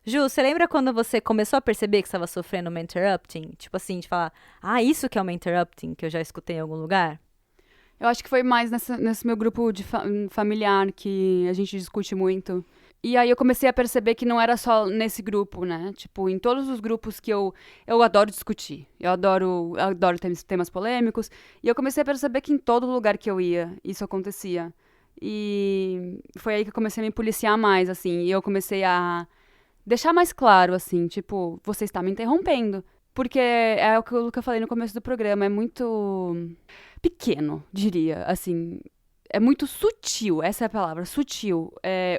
Ju, você lembra quando você começou a perceber que estava sofrendo uma interrupting? Tipo assim, de falar, isso que é uma interrupting, que eu já escutei em algum lugar? Eu acho que foi mais nesse meu grupo de familiar que a gente discute muito. E aí eu comecei a perceber que não era só nesse grupo, né? Tipo, em todos os grupos que eu adoro discutir. Eu adoro temas polêmicos. E eu comecei a perceber que em todo lugar que eu ia, isso acontecia. E foi aí que eu comecei a me policiar mais, assim. E eu comecei a deixar mais claro, assim, tipo, você está me interrompendo. Porque é o que eu falei no começo do programa, é muito pequeno, diria, assim. É muito sutil, essa é a palavra, sutil.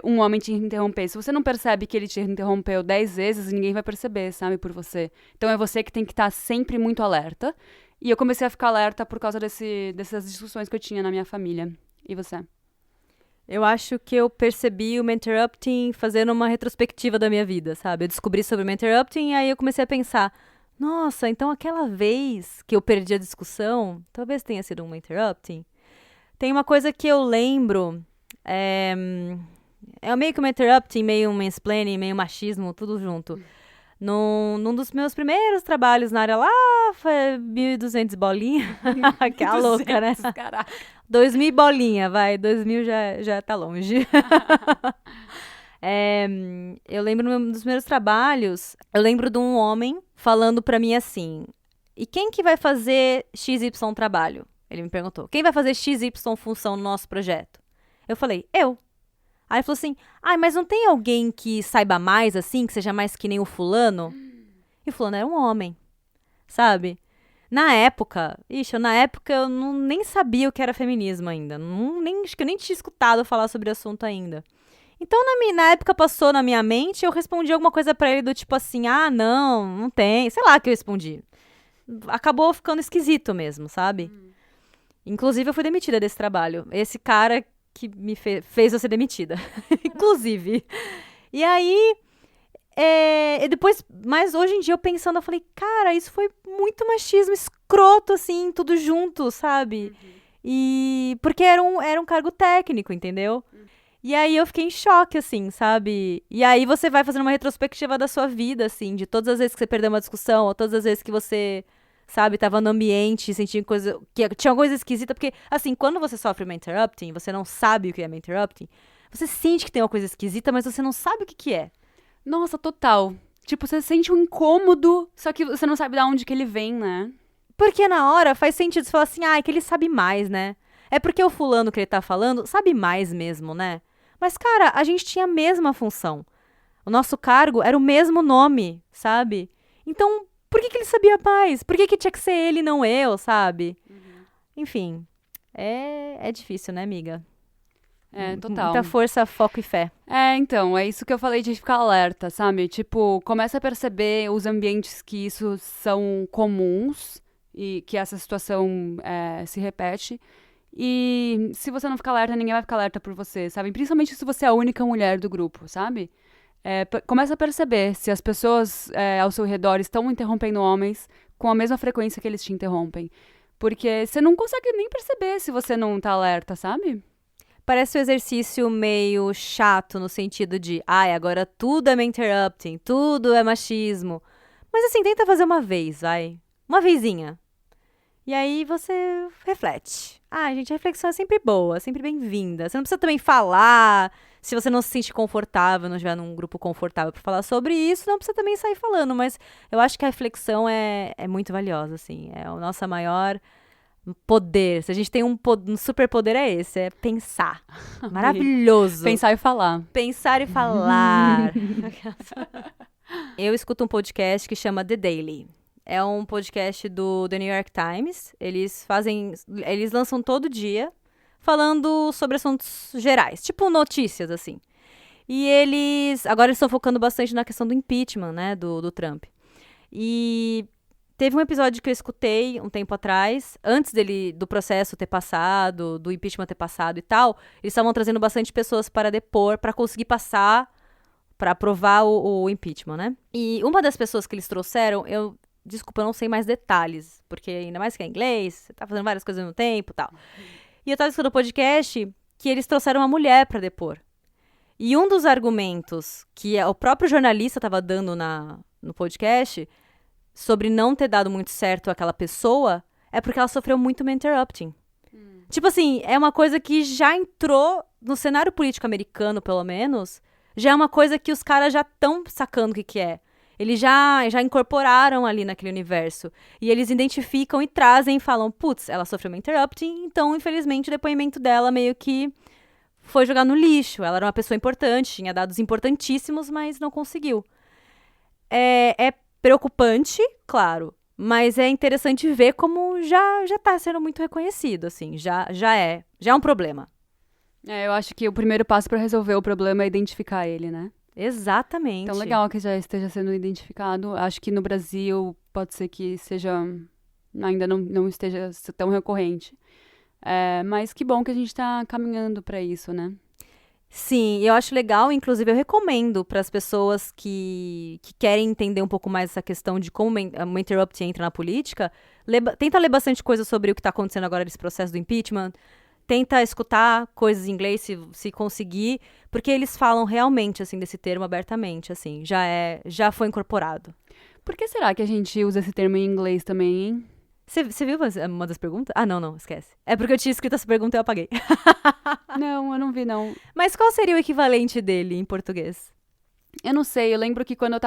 Um homem te interromper. Se você não percebe que ele te interrompeu 10 vezes, ninguém vai perceber, sabe, por você. Então é você que tem que estar sempre muito alerta. E eu comecei a ficar alerta por causa dessas discussões que eu tinha na minha família. E você? Eu acho que eu percebi o interrupting fazendo uma retrospectiva da minha vida, sabe? Eu descobri sobre o interrupting e aí eu comecei a pensar, nossa, então aquela vez que eu perdi a discussão, talvez tenha sido um interrupting. Tem uma coisa que eu lembro, é meio que um interrupting, meio um mansplaining, meio machismo, tudo junto. Num dos meus primeiros trabalhos na área lá, foi 1.200 bolinha. Que é a louca, né? Caraca. 2.000 bolinha, vai. 2.000 já tá longe. Eu lembro num dos primeiros trabalhos, eu lembro de um homem falando pra mim assim, e quem que vai fazer XY trabalho? Ele me perguntou, quem vai fazer XY função no nosso projeto? Eu falei, eu. Aí ele falou assim, mas não tem alguém que saiba mais assim, que seja mais que nem o fulano? E o fulano era um homem, sabe? Na época eu nem sabia o que era feminismo ainda. Acho que eu nem tinha escutado falar sobre o assunto ainda. Então, na época passou na minha mente, eu respondi alguma coisa pra ele do tipo assim, não tem. Sei lá o que eu respondi. Acabou ficando esquisito mesmo, sabe? Inclusive, eu fui demitida desse trabalho. Esse cara que me fez eu ser demitida. Inclusive. E aí, depois, mas hoje em dia eu pensando, eu falei, cara, isso foi muito machismo escroto, assim, tudo junto, sabe? E porque era um cargo técnico, entendeu? E aí eu fiquei em choque, assim, sabe? E aí você vai fazendo uma retrospectiva da sua vida, assim, de todas as vezes que você perdeu uma discussão, ou todas as vezes que você, sabe, tava no ambiente, sentindo coisa, que tinha coisa esquisita, porque, assim, quando você sofre uma interrupting, você não sabe o que é uma interrupting, você sente que tem uma coisa esquisita, mas você não sabe o que é. Nossa, total. Tipo, você sente um incômodo, só que você não sabe de onde que ele vem, né? Porque na hora faz sentido você falar assim, é que ele sabe mais, né? É porque o fulano que ele tá falando sabe mais mesmo, né? Mas, cara, a gente tinha a mesma função. O nosso cargo era o mesmo nome, sabe? Então, por que ele sabia mais? Por que tinha que ser ele e não eu, sabe? Enfim, é difícil, né, amiga? Total. Muita força, foco e fé. Então, é isso que eu falei de ficar alerta, sabe? Tipo, começa a perceber os ambientes que isso são comuns e que essa situação se repete. E se você não ficar alerta, ninguém vai ficar alerta por você, sabe? Principalmente se você é a única mulher do grupo, sabe? Começa a perceber se as pessoas ao seu redor estão interrompendo homens com a mesma frequência que eles te interrompem. Porque você não consegue nem perceber se você não tá alerta, sabe? Parece um exercício meio chato no sentido de, agora tudo é interrupting, tudo é machismo. Mas assim, tenta fazer uma vez, vai. Uma vezinha. E aí você reflete. Gente, a reflexão é sempre boa, sempre bem-vinda. Você não precisa também falar, se você não se sente confortável, não estiver num grupo confortável para falar sobre isso, não precisa também sair falando. Mas eu acho que a reflexão é muito valiosa, assim. É a nossa maior Poder. Se a gente tem um superpoder é esse, é pensar. Maravilhoso. Pensar e falar. Pensar e falar. Eu escuto um podcast que chama The Daily. É um podcast do The New York Times. Eles lançam todo dia falando sobre assuntos gerais, tipo notícias, assim. E agora eles estão focando bastante na questão do impeachment, né, do Trump. E teve um episódio que eu escutei um tempo atrás, antes do processo ter passado, do impeachment ter passado e tal, eles estavam trazendo bastante pessoas para depor, para conseguir passar, para aprovar o impeachment, né? E uma das pessoas que eles trouxeram, desculpa, eu não sei mais detalhes, porque ainda mais que é inglês, você tá fazendo várias coisas ao mesmo tempo e tal. E eu tava escutando o podcast que eles trouxeram uma mulher para depor. E um dos argumentos que o próprio jornalista estava dando no podcast sobre não ter dado muito certo aquela pessoa é porque ela sofreu muito interrupting. Tipo assim, é uma coisa que já entrou no cenário político americano, pelo menos, já é uma coisa que os caras já estão sacando o que é. Eles já incorporaram ali naquele universo. E eles identificam e trazem e falam, putz, ela sofreu uma interrupting, então, infelizmente, o depoimento dela meio que foi jogar no lixo. Ela era uma pessoa importante, tinha dados importantíssimos, mas não conseguiu. É preocupante, claro, mas é interessante ver como já tá sendo muito reconhecido, assim, já é um problema. Eu acho que o primeiro passo para resolver o problema é identificar ele, né? Exatamente. Então, legal que já esteja sendo identificado. Acho que no Brasil pode ser que ainda não esteja tão recorrente. Mas que bom que a gente está caminhando para isso, né? Sim, eu acho legal, inclusive eu recomendo para as pessoas que querem entender um pouco mais essa questão de como uma interrupt entra na política, tenta ler bastante coisa sobre o que está acontecendo agora nesse processo do impeachment, tenta escutar coisas em inglês se conseguir, porque eles falam realmente assim desse termo abertamente, assim, já foi incorporado. Por que será que a gente usa esse termo em inglês também, hein? Você viu uma das perguntas? Ah, não, esquece. É porque eu tinha escrito essa pergunta e eu apaguei. Não, eu não vi, não. Mas qual seria o equivalente dele em português? Eu não sei, eu lembro que quando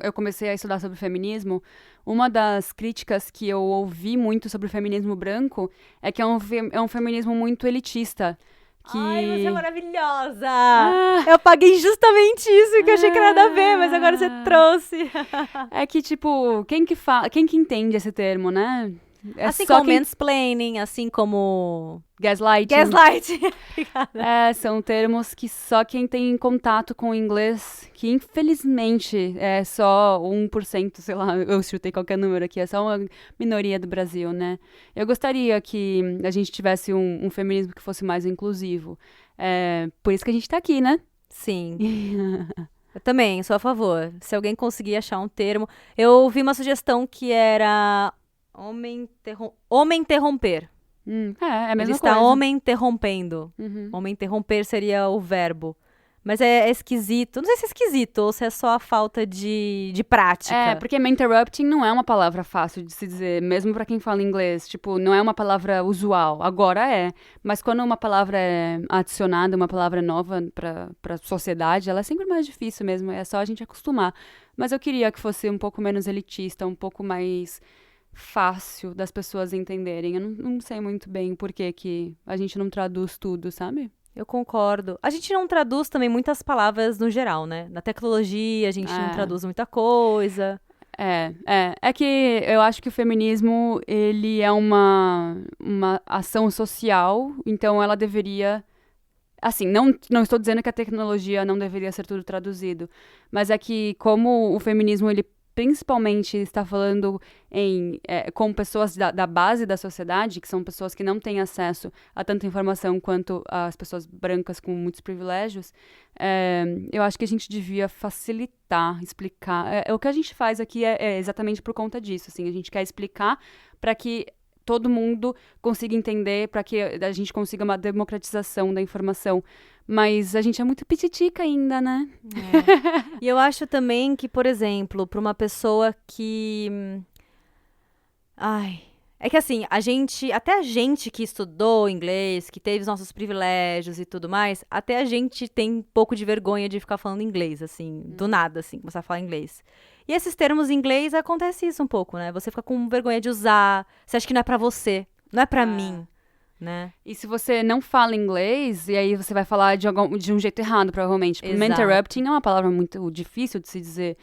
eu comecei a estudar sobre feminismo, uma das críticas que eu ouvi muito sobre o feminismo branco é que é um feminismo muito elitista. Ai, você é maravilhosa! Eu paguei justamente isso, que eu achei que nada a ver, mas agora você trouxe. É que, tipo, quem que entende esse termo, né? Assim como mansplaining, assim como gaslighting. São termos que só quem tem contato com o inglês, que infelizmente é só 1%, sei lá, eu chutei qualquer número aqui, é só uma minoria do Brasil, né? Eu gostaria que a gente tivesse um feminismo que fosse mais inclusivo. Por isso que a gente tá aqui, né? Sim. Eu também sou a favor. Se alguém conseguir achar um termo... Eu ouvi uma sugestão que era... Homem interromper. É a mesma Ele coisa. está homem interrompendo. Uhum. Homem interromper seria o verbo. Mas é esquisito. Não sei se é esquisito ou se é só a falta de prática. Porque interrupting não é uma palavra fácil de se dizer, mesmo pra quem fala inglês. Tipo, não é uma palavra usual. Agora é. Mas quando uma palavra é adicionada, uma palavra nova pra sociedade, ela é sempre mais difícil mesmo. É só a gente acostumar. Mas eu queria que fosse um pouco menos elitista, um pouco mais fácil das pessoas entenderem. Eu não sei muito bem por que a gente não traduz tudo, sabe? Eu concordo. A gente não traduz também muitas palavras no geral, né? Na tecnologia, a gente não traduz muita coisa. É que eu acho que o feminismo, ele é uma ação social, então ela deveria... Assim, não estou dizendo que a tecnologia não deveria ser tudo traduzido, mas é que como o feminismo, ele principalmente está falando com pessoas da base da sociedade, que são pessoas que não têm acesso a tanta informação quanto as pessoas brancas com muitos privilégios, eu acho que a gente devia facilitar, explicar. O que a gente faz aqui é exatamente por conta disso. Assim, a gente quer explicar para que todo mundo consiga entender, para que a gente consiga uma democratização da informação. Mas a gente é muito pititica ainda, né? E eu acho também que, por exemplo, para uma pessoa que... É que assim, até a gente que estudou inglês, que teve os nossos privilégios e tudo mais, até a gente tem um pouco de vergonha de ficar falando inglês, assim, do nada, assim, começar a falar inglês. E esses termos em inglês, acontece isso um pouco, né? Você fica com vergonha de usar, você acha que não é pra você. Não é pra mim, né? E se você não fala inglês, e aí você vai falar de um jeito errado, provavelmente. Tipo, interrupting é uma palavra muito difícil de se dizer.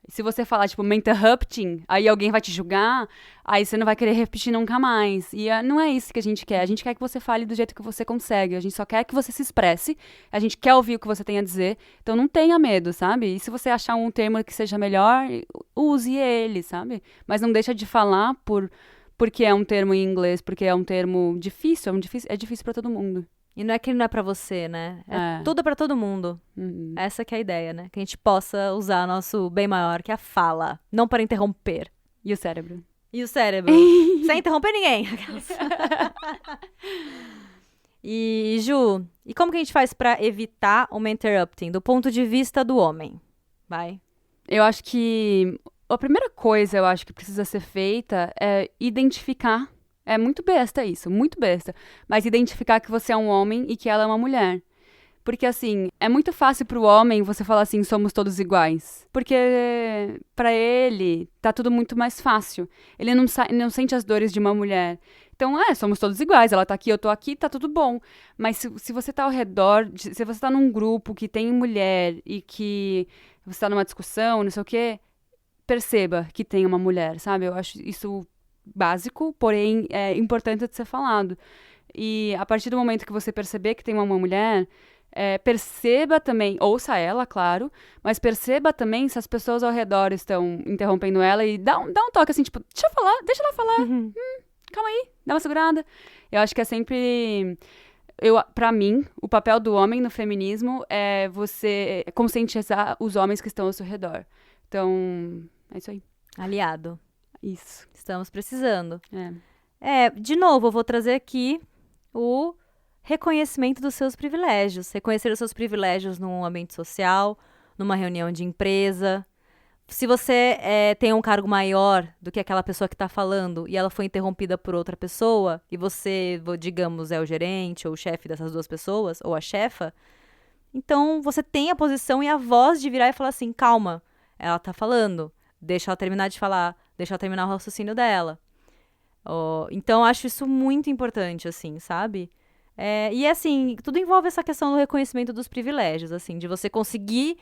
Se você falar, tipo, interrupting, aí alguém vai te julgar, aí você não vai querer repetir nunca mais. E não é isso que a gente quer. A gente quer que você fale do jeito que você consegue. A gente só quer que você se expresse. A gente quer ouvir o que você tem a dizer. Então não tenha medo, sabe? E se você achar um termo que seja melhor, use ele, sabe? Mas não deixa de falar porque é um termo em inglês, porque é um termo difícil. É difícil pra todo mundo. E não é que não é pra você, né? É tudo pra todo mundo. Essa que é a ideia, né? Que a gente possa usar nosso bem maior, que é a fala. Não para interromper. E o cérebro? E o cérebro? Sem interromper ninguém. E, Ju, e como que a gente faz pra evitar uma interrupting do ponto de vista do homem? Vai. Eu acho que a primeira coisa, eu acho que precisa ser feita é identificar. É muito besta isso, muito besta. Mas identificar que você é um homem e que ela é uma mulher. Porque, assim, é muito fácil pro homem você falar assim, somos todos iguais. Porque, pra ele, tá tudo muito mais fácil. Ele não sente as dores de uma mulher. Então, somos todos iguais. Ela tá aqui, eu tô aqui, tá tudo bom. Mas se você tá ao redor, se você tá num grupo que tem mulher e que você tá numa discussão, não sei o quê, perceba que tem uma mulher, sabe? Eu acho isso básico, porém é importante de ser falado. E a partir do momento que você perceber que tem uma mulher, perceba também, ouça ela, claro, mas perceba também se as pessoas ao redor estão interrompendo ela e dá um toque assim, tipo, deixa ela falar, calma aí, dá uma segurada. Eu acho que é sempre... Pra mim, o papel do homem no feminismo é você conscientizar os homens que estão ao seu redor. Então, é isso aí. Aliado. Isso. Estamos precisando. De novo, eu vou trazer aqui o reconhecimento dos seus privilégios. Reconhecer os seus privilégios num ambiente social, numa reunião de empresa. Se você tem um cargo maior do que aquela pessoa que está falando e ela foi interrompida por outra pessoa, e você, digamos, é o gerente ou o chefe dessas duas pessoas, ou a chefa, então você tem a posição e a voz de virar e falar assim, calma, ela está falando, deixa ela terminar de falar, deixa ela terminar o raciocínio dela. Então, eu acho isso muito importante, assim, sabe? E, assim, tudo envolve essa questão do reconhecimento dos privilégios, assim, de você conseguir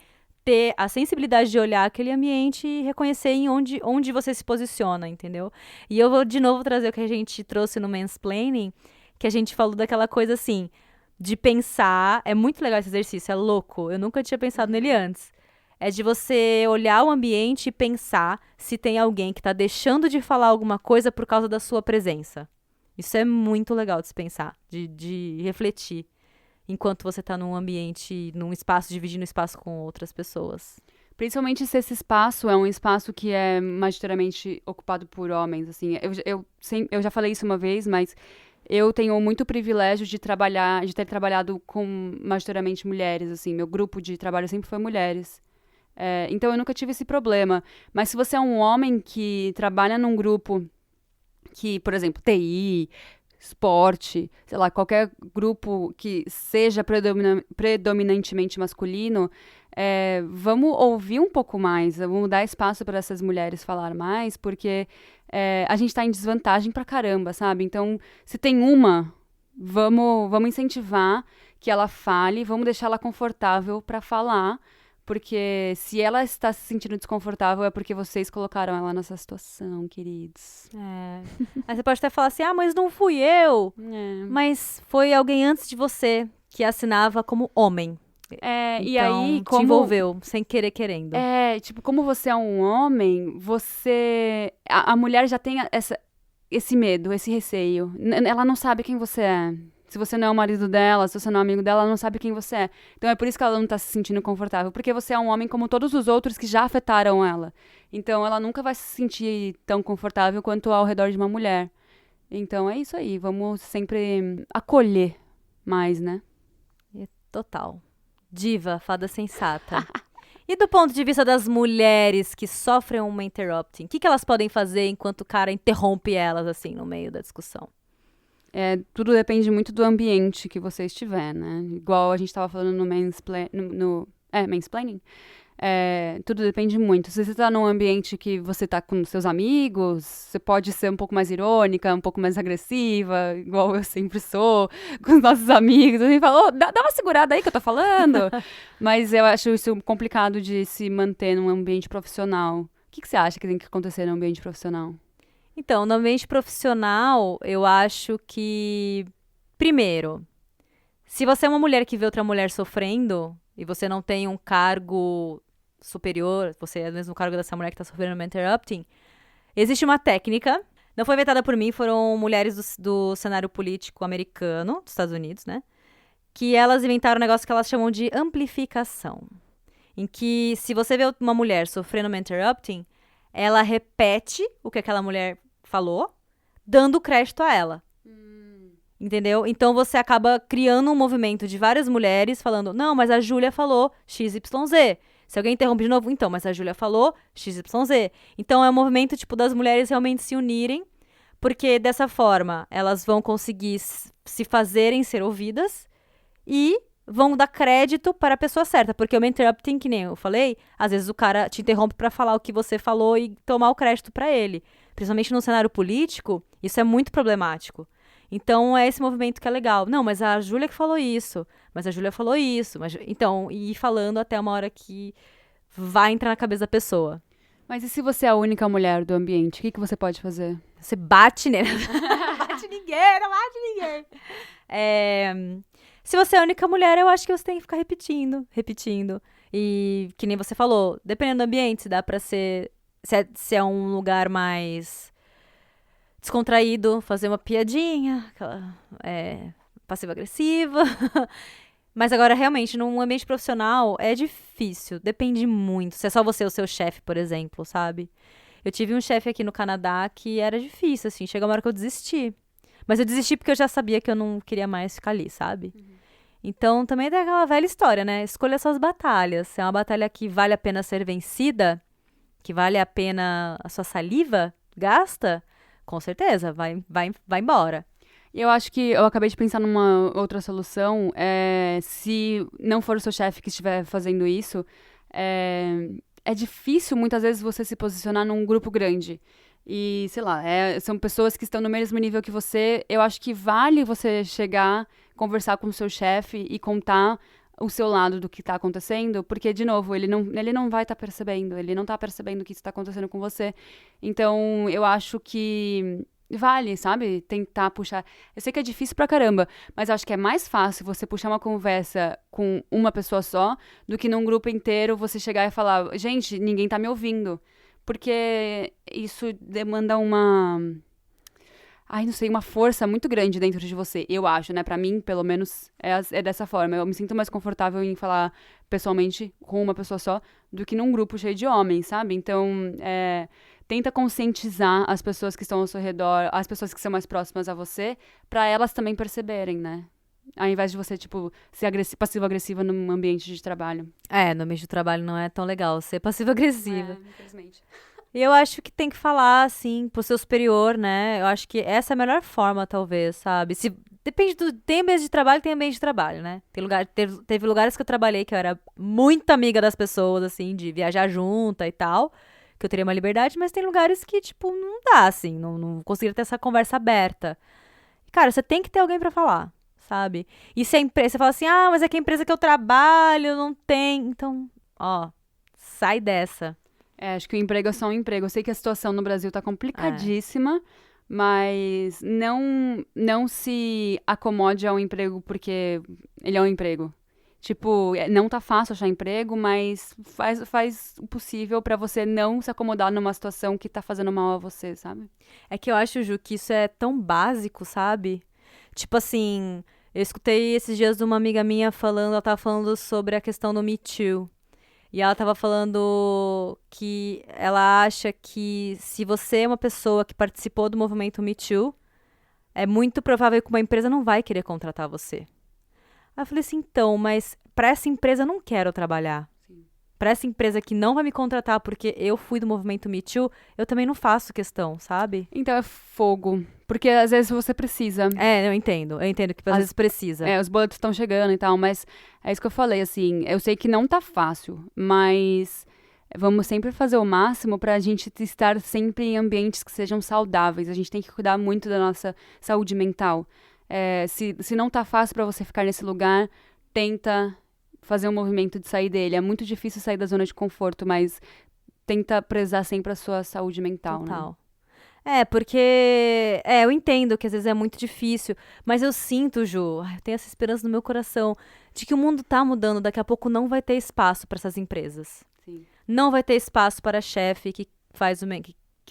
ter a sensibilidade de olhar aquele ambiente e reconhecer em onde você se posiciona, entendeu? E eu vou, de novo, trazer o que a gente trouxe no Mansplaining, que a gente falou daquela coisa, assim, de pensar... É muito legal esse exercício, é louco. Eu nunca tinha pensado nele antes. É de você olhar o ambiente e pensar se tem alguém que está deixando de falar alguma coisa por causa da sua presença. Isso é muito legal de se pensar, de refletir, enquanto você está num ambiente, num espaço, dividindo espaço com outras pessoas. Principalmente se esse espaço é um espaço que é majoritariamente ocupado por homens, assim. Eu já falei isso uma vez, mas eu tenho muito privilégio de ter trabalhado com majoritariamente mulheres, assim. Meu grupo de trabalho sempre foi mulheres. Então eu nunca tive esse problema. Mas se você é um homem que trabalha num grupo que, por exemplo, TI, esporte, sei lá, qualquer grupo que seja predominantemente masculino, vamos ouvir um pouco mais, vamos dar espaço para essas mulheres falar mais, porque a gente está em desvantagem pra caramba, sabe? Então, se tem vamos incentivar que ela fale, vamos deixar ela confortável para falar, porque se ela está se sentindo desconfortável é porque vocês colocaram ela nessa situação, queridos. Aí você pode até falar assim, mas não fui eu. Mas foi alguém antes de você que assinava como homem. Então, e aí, te envolveu, sem querer, querendo. Tipo, como você é um homem, a mulher já tem esse medo, esse receio. Ela não sabe quem você é. Se você não é o marido dela, se você não é amigo dela, ela não sabe quem você é. Então é por isso que ela não tá se sentindo confortável. Porque você é um homem como todos os outros que já afetaram ela. Então ela nunca vai se sentir tão confortável quanto ao redor de uma mulher. Então é isso aí. Vamos sempre acolher mais, né? Total. Diva, fada sensata. E do ponto de vista das mulheres que sofrem uma interrupting, o que elas podem fazer enquanto o cara interrompe elas, assim, no meio da discussão? Tudo depende muito do ambiente que você estiver, né? Igual a gente estava falando no mansplaining. Tudo depende muito. Se você tá num ambiente que você tá com seus amigos, você pode ser um pouco mais irônica, um pouco mais agressiva, igual eu sempre sou, com os nossos amigos. A gente fala, dá uma segurada aí que eu tô falando. Mas eu acho isso complicado de se manter num ambiente profissional. O que você acha que tem que acontecer no ambiente profissional? Então, no ambiente profissional, eu acho que, primeiro, se você é uma mulher que vê outra mulher sofrendo e você não tem um cargo superior, você é do mesmo cargo dessa mulher que está sofrendo uma interrupting, existe uma técnica, não foi inventada por mim, foram mulheres do cenário político americano, dos Estados Unidos, né? Que elas inventaram um negócio que elas chamam de amplificação. Em que, se você vê uma mulher sofrendo uma interrupting, ela repete o que aquela mulher falou, dando crédito a ela. Entendeu? Então você acaba criando um movimento de várias mulheres falando, não, mas a Júlia falou XYZ. Se alguém interrompe de novo, então, mas a Júlia falou XYZ. Então é um movimento, tipo, das mulheres realmente se unirem, porque dessa forma elas vão conseguir se fazerem ser ouvidas e vão dar crédito para a pessoa certa. Porque o interrupting, que nem eu falei, às vezes o cara te interrompe para falar o que você falou e tomar o crédito para ele. Principalmente no cenário político, isso é muito problemático. Então, é esse movimento que é legal. Não, mas a Júlia que falou isso. Mas a Júlia falou isso. Então, ir falando até uma hora que vai entrar na cabeça da pessoa. Mas e se você é a única mulher do ambiente? O que você pode fazer? Você bate nele. Bate ninguém, não bate ninguém. Se você é a única mulher, eu acho que você tem que ficar repetindo. E, que nem você falou, dependendo do ambiente, se dá pra ser... Se é um lugar mais descontraído, fazer uma piadinha, aquela passiva-agressiva. Mas agora, realmente, num ambiente profissional, é difícil. Depende muito. Se é só você ou seu chefe, por exemplo, sabe? Eu tive um chefe aqui no Canadá que era difícil, assim. Chegou uma hora que eu desisti. Mas eu desisti porque eu já sabia que eu não queria mais ficar ali, sabe? Então, também tem aquela velha história, né? Escolha suas batalhas. Se é uma batalha que vale a pena ser vencida, que vale a pena a sua saliva, gasta, com certeza, vai embora. Eu acho que eu acabei de pensar numa outra solução. Se não for o seu chefe que estiver fazendo isso, é difícil muitas vezes você se posicionar num grupo grande. E, sei lá, são pessoas que estão no mesmo nível que você. Eu acho que vale você chegar, conversar com o seu chefe e contar o seu lado do que está acontecendo, porque, de novo, ele não vai estar percebendo, ele não está percebendo que isso está acontecendo com você. Então, eu acho que vale, sabe? Tentar puxar. Eu sei que é difícil pra caramba, mas eu acho que é mais fácil você puxar uma conversa com uma pessoa só do que num grupo inteiro você chegar e falar, gente, ninguém tá me ouvindo. Porque isso demanda uma força muito grande dentro de você, eu acho, né? Pra mim, pelo menos, é dessa forma. Eu me sinto mais confortável em falar pessoalmente com uma pessoa só do que num grupo cheio de homens, sabe? Então, tenta conscientizar as pessoas que estão ao seu redor, as pessoas que são mais próximas a você, pra elas também perceberem, né? Ao invés de você, tipo, ser passivo-agressiva num ambiente de trabalho. No ambiente de trabalho não é tão legal ser passivo-agressiva. Infelizmente. E eu acho que tem que falar, assim, pro seu superior, né? Eu acho que essa é a melhor forma, talvez, sabe? Depende tem ambiente de trabalho, tem ambiente de trabalho, né? Teve lugares que eu trabalhei que eu era muito amiga das pessoas, assim, de viajar junta e tal, que eu teria uma liberdade, mas tem lugares que, tipo, não dá, assim, não conseguiria ter essa conversa aberta. Cara, você tem que ter alguém pra falar, sabe? E se a empresa, você fala assim, mas é que a empresa que eu trabalho não tem. Então, sai dessa. Acho que o emprego é só um emprego. Eu sei que a situação no Brasil tá complicadíssima, mas não se acomode ao emprego porque ele é um emprego. Tipo, não tá fácil achar emprego, mas faz o possível pra você não se acomodar numa situação que tá fazendo mal a você, sabe? É que eu acho, Ju, que isso é tão básico, sabe? Tipo assim, eu escutei esses dias de uma amiga minha ela tava falando sobre a questão do Me Too. E ela tava falando que ela acha que se você é uma pessoa que participou do movimento Me Too, é muito provável que uma empresa não vai querer contratar você. Aí eu falei assim, então, mas pra essa empresa eu não quero trabalhar. pra essa empresa que não vai me contratar porque eu fui do movimento Me Too, eu também não faço questão, sabe? Então é fogo. Porque às vezes você precisa. Eu entendo que às vezes precisa. Os boletos estão chegando e tal, mas é isso que eu falei, assim, eu sei que não tá fácil, mas vamos sempre fazer o máximo pra gente estar sempre em ambientes que sejam saudáveis. A gente tem que cuidar muito da nossa saúde mental. Se não tá fácil pra você ficar nesse lugar, tenta fazer um movimento de sair dele. É muito difícil sair da zona de conforto, mas tenta prezar sempre a sua saúde mental, Total. né? Porque eu entendo que às vezes é muito difícil, mas eu sinto, Ju, eu tenho essa esperança no meu coração de que o mundo tá mudando, daqui a pouco não vai ter espaço para essas empresas. Sim. Não vai ter espaço para chefe que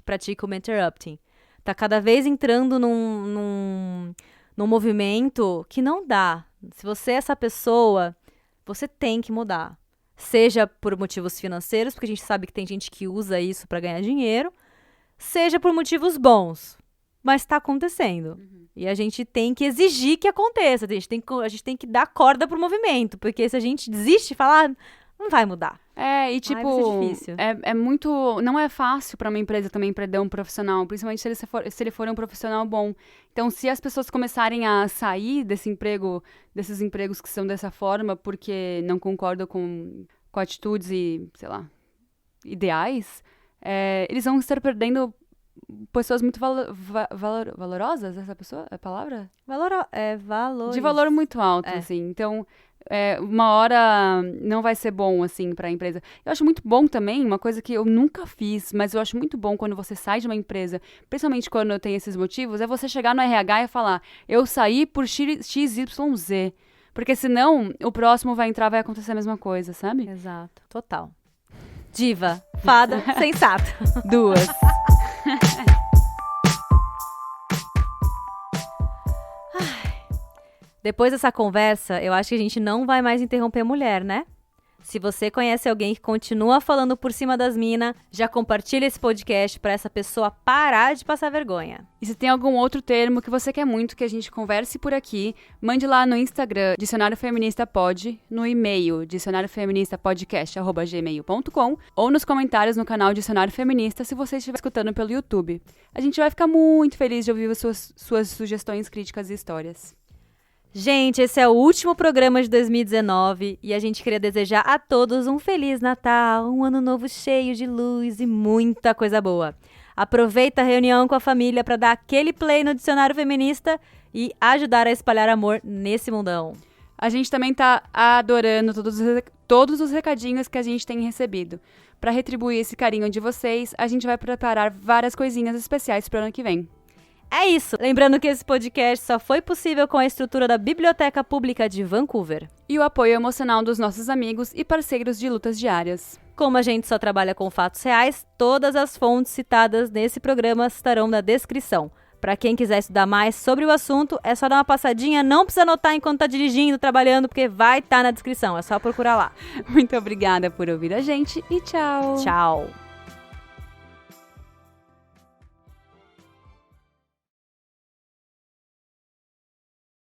pratica o interrupting. Tá cada vez entrando num movimento que não dá. Se você é essa pessoa, você tem que mudar. Seja por motivos financeiros, porque a gente sabe que tem gente que usa isso para ganhar dinheiro, seja por motivos bons, mas está acontecendo. E a gente tem que exigir que aconteça. A gente tem que dar corda pro movimento, porque se a gente desiste e falar, não vai mudar. Vai ser difícil. Não é fácil para uma empresa também perder um profissional, principalmente se ele for um profissional bom. Então, se as pessoas começarem a sair desses empregos que são dessa forma, porque não concordam com atitudes e, sei lá, ideais, eles vão estar perdendo pessoas muito valorosas, essa pessoa, é a palavra? Valores. De valor muito alto, assim. Então, uma hora não vai ser bom, assim, pra empresa. Eu acho muito bom também, uma coisa que eu nunca fiz, mas eu acho muito bom quando você sai de uma empresa, principalmente quando tem esses motivos, é você chegar no RH e falar, eu saí por XYZ. Porque senão, o próximo vai entrar, vai acontecer a mesma coisa, sabe? Exato, total. Diva, fada, sensata. 2. Depois dessa conversa, eu acho que a gente não vai mais interromper mulher, né? Se você conhece alguém que continua falando por cima das minas, já compartilha esse podcast pra essa pessoa parar de passar vergonha. E se tem algum outro termo que você quer muito que a gente converse por aqui, mande lá no Instagram, Dicionário Feminista Pod, no e-mail, dicionariofeministapodcast@gmail.com ou nos comentários no canal Dicionário Feminista se você estiver escutando pelo YouTube. A gente vai ficar muito feliz de ouvir suas sugestões, críticas e histórias. Gente, esse é o último programa de 2019 e a gente queria desejar a todos um Feliz Natal, um ano novo cheio de luz e muita coisa boa. Aproveita a reunião com a família para dar aquele play no Dicionário Feminista e ajudar a espalhar amor nesse mundão. A gente também tá adorando todos os recadinhos que a gente tem recebido. Para retribuir esse carinho de vocês, a gente vai preparar várias coisinhas especiais para o ano que vem. É isso! Lembrando que esse podcast só foi possível com a estrutura da Biblioteca Pública de Vancouver. E o apoio emocional dos nossos amigos e parceiros de lutas diárias. Como a gente só trabalha com fatos reais, todas as fontes citadas nesse programa estarão na descrição. Para quem quiser estudar mais sobre o assunto, é só dar uma passadinha, não precisa anotar enquanto tá dirigindo, trabalhando, porque vai estar na descrição, é só procurar lá. Muito obrigada por ouvir a gente e tchau! Tchau!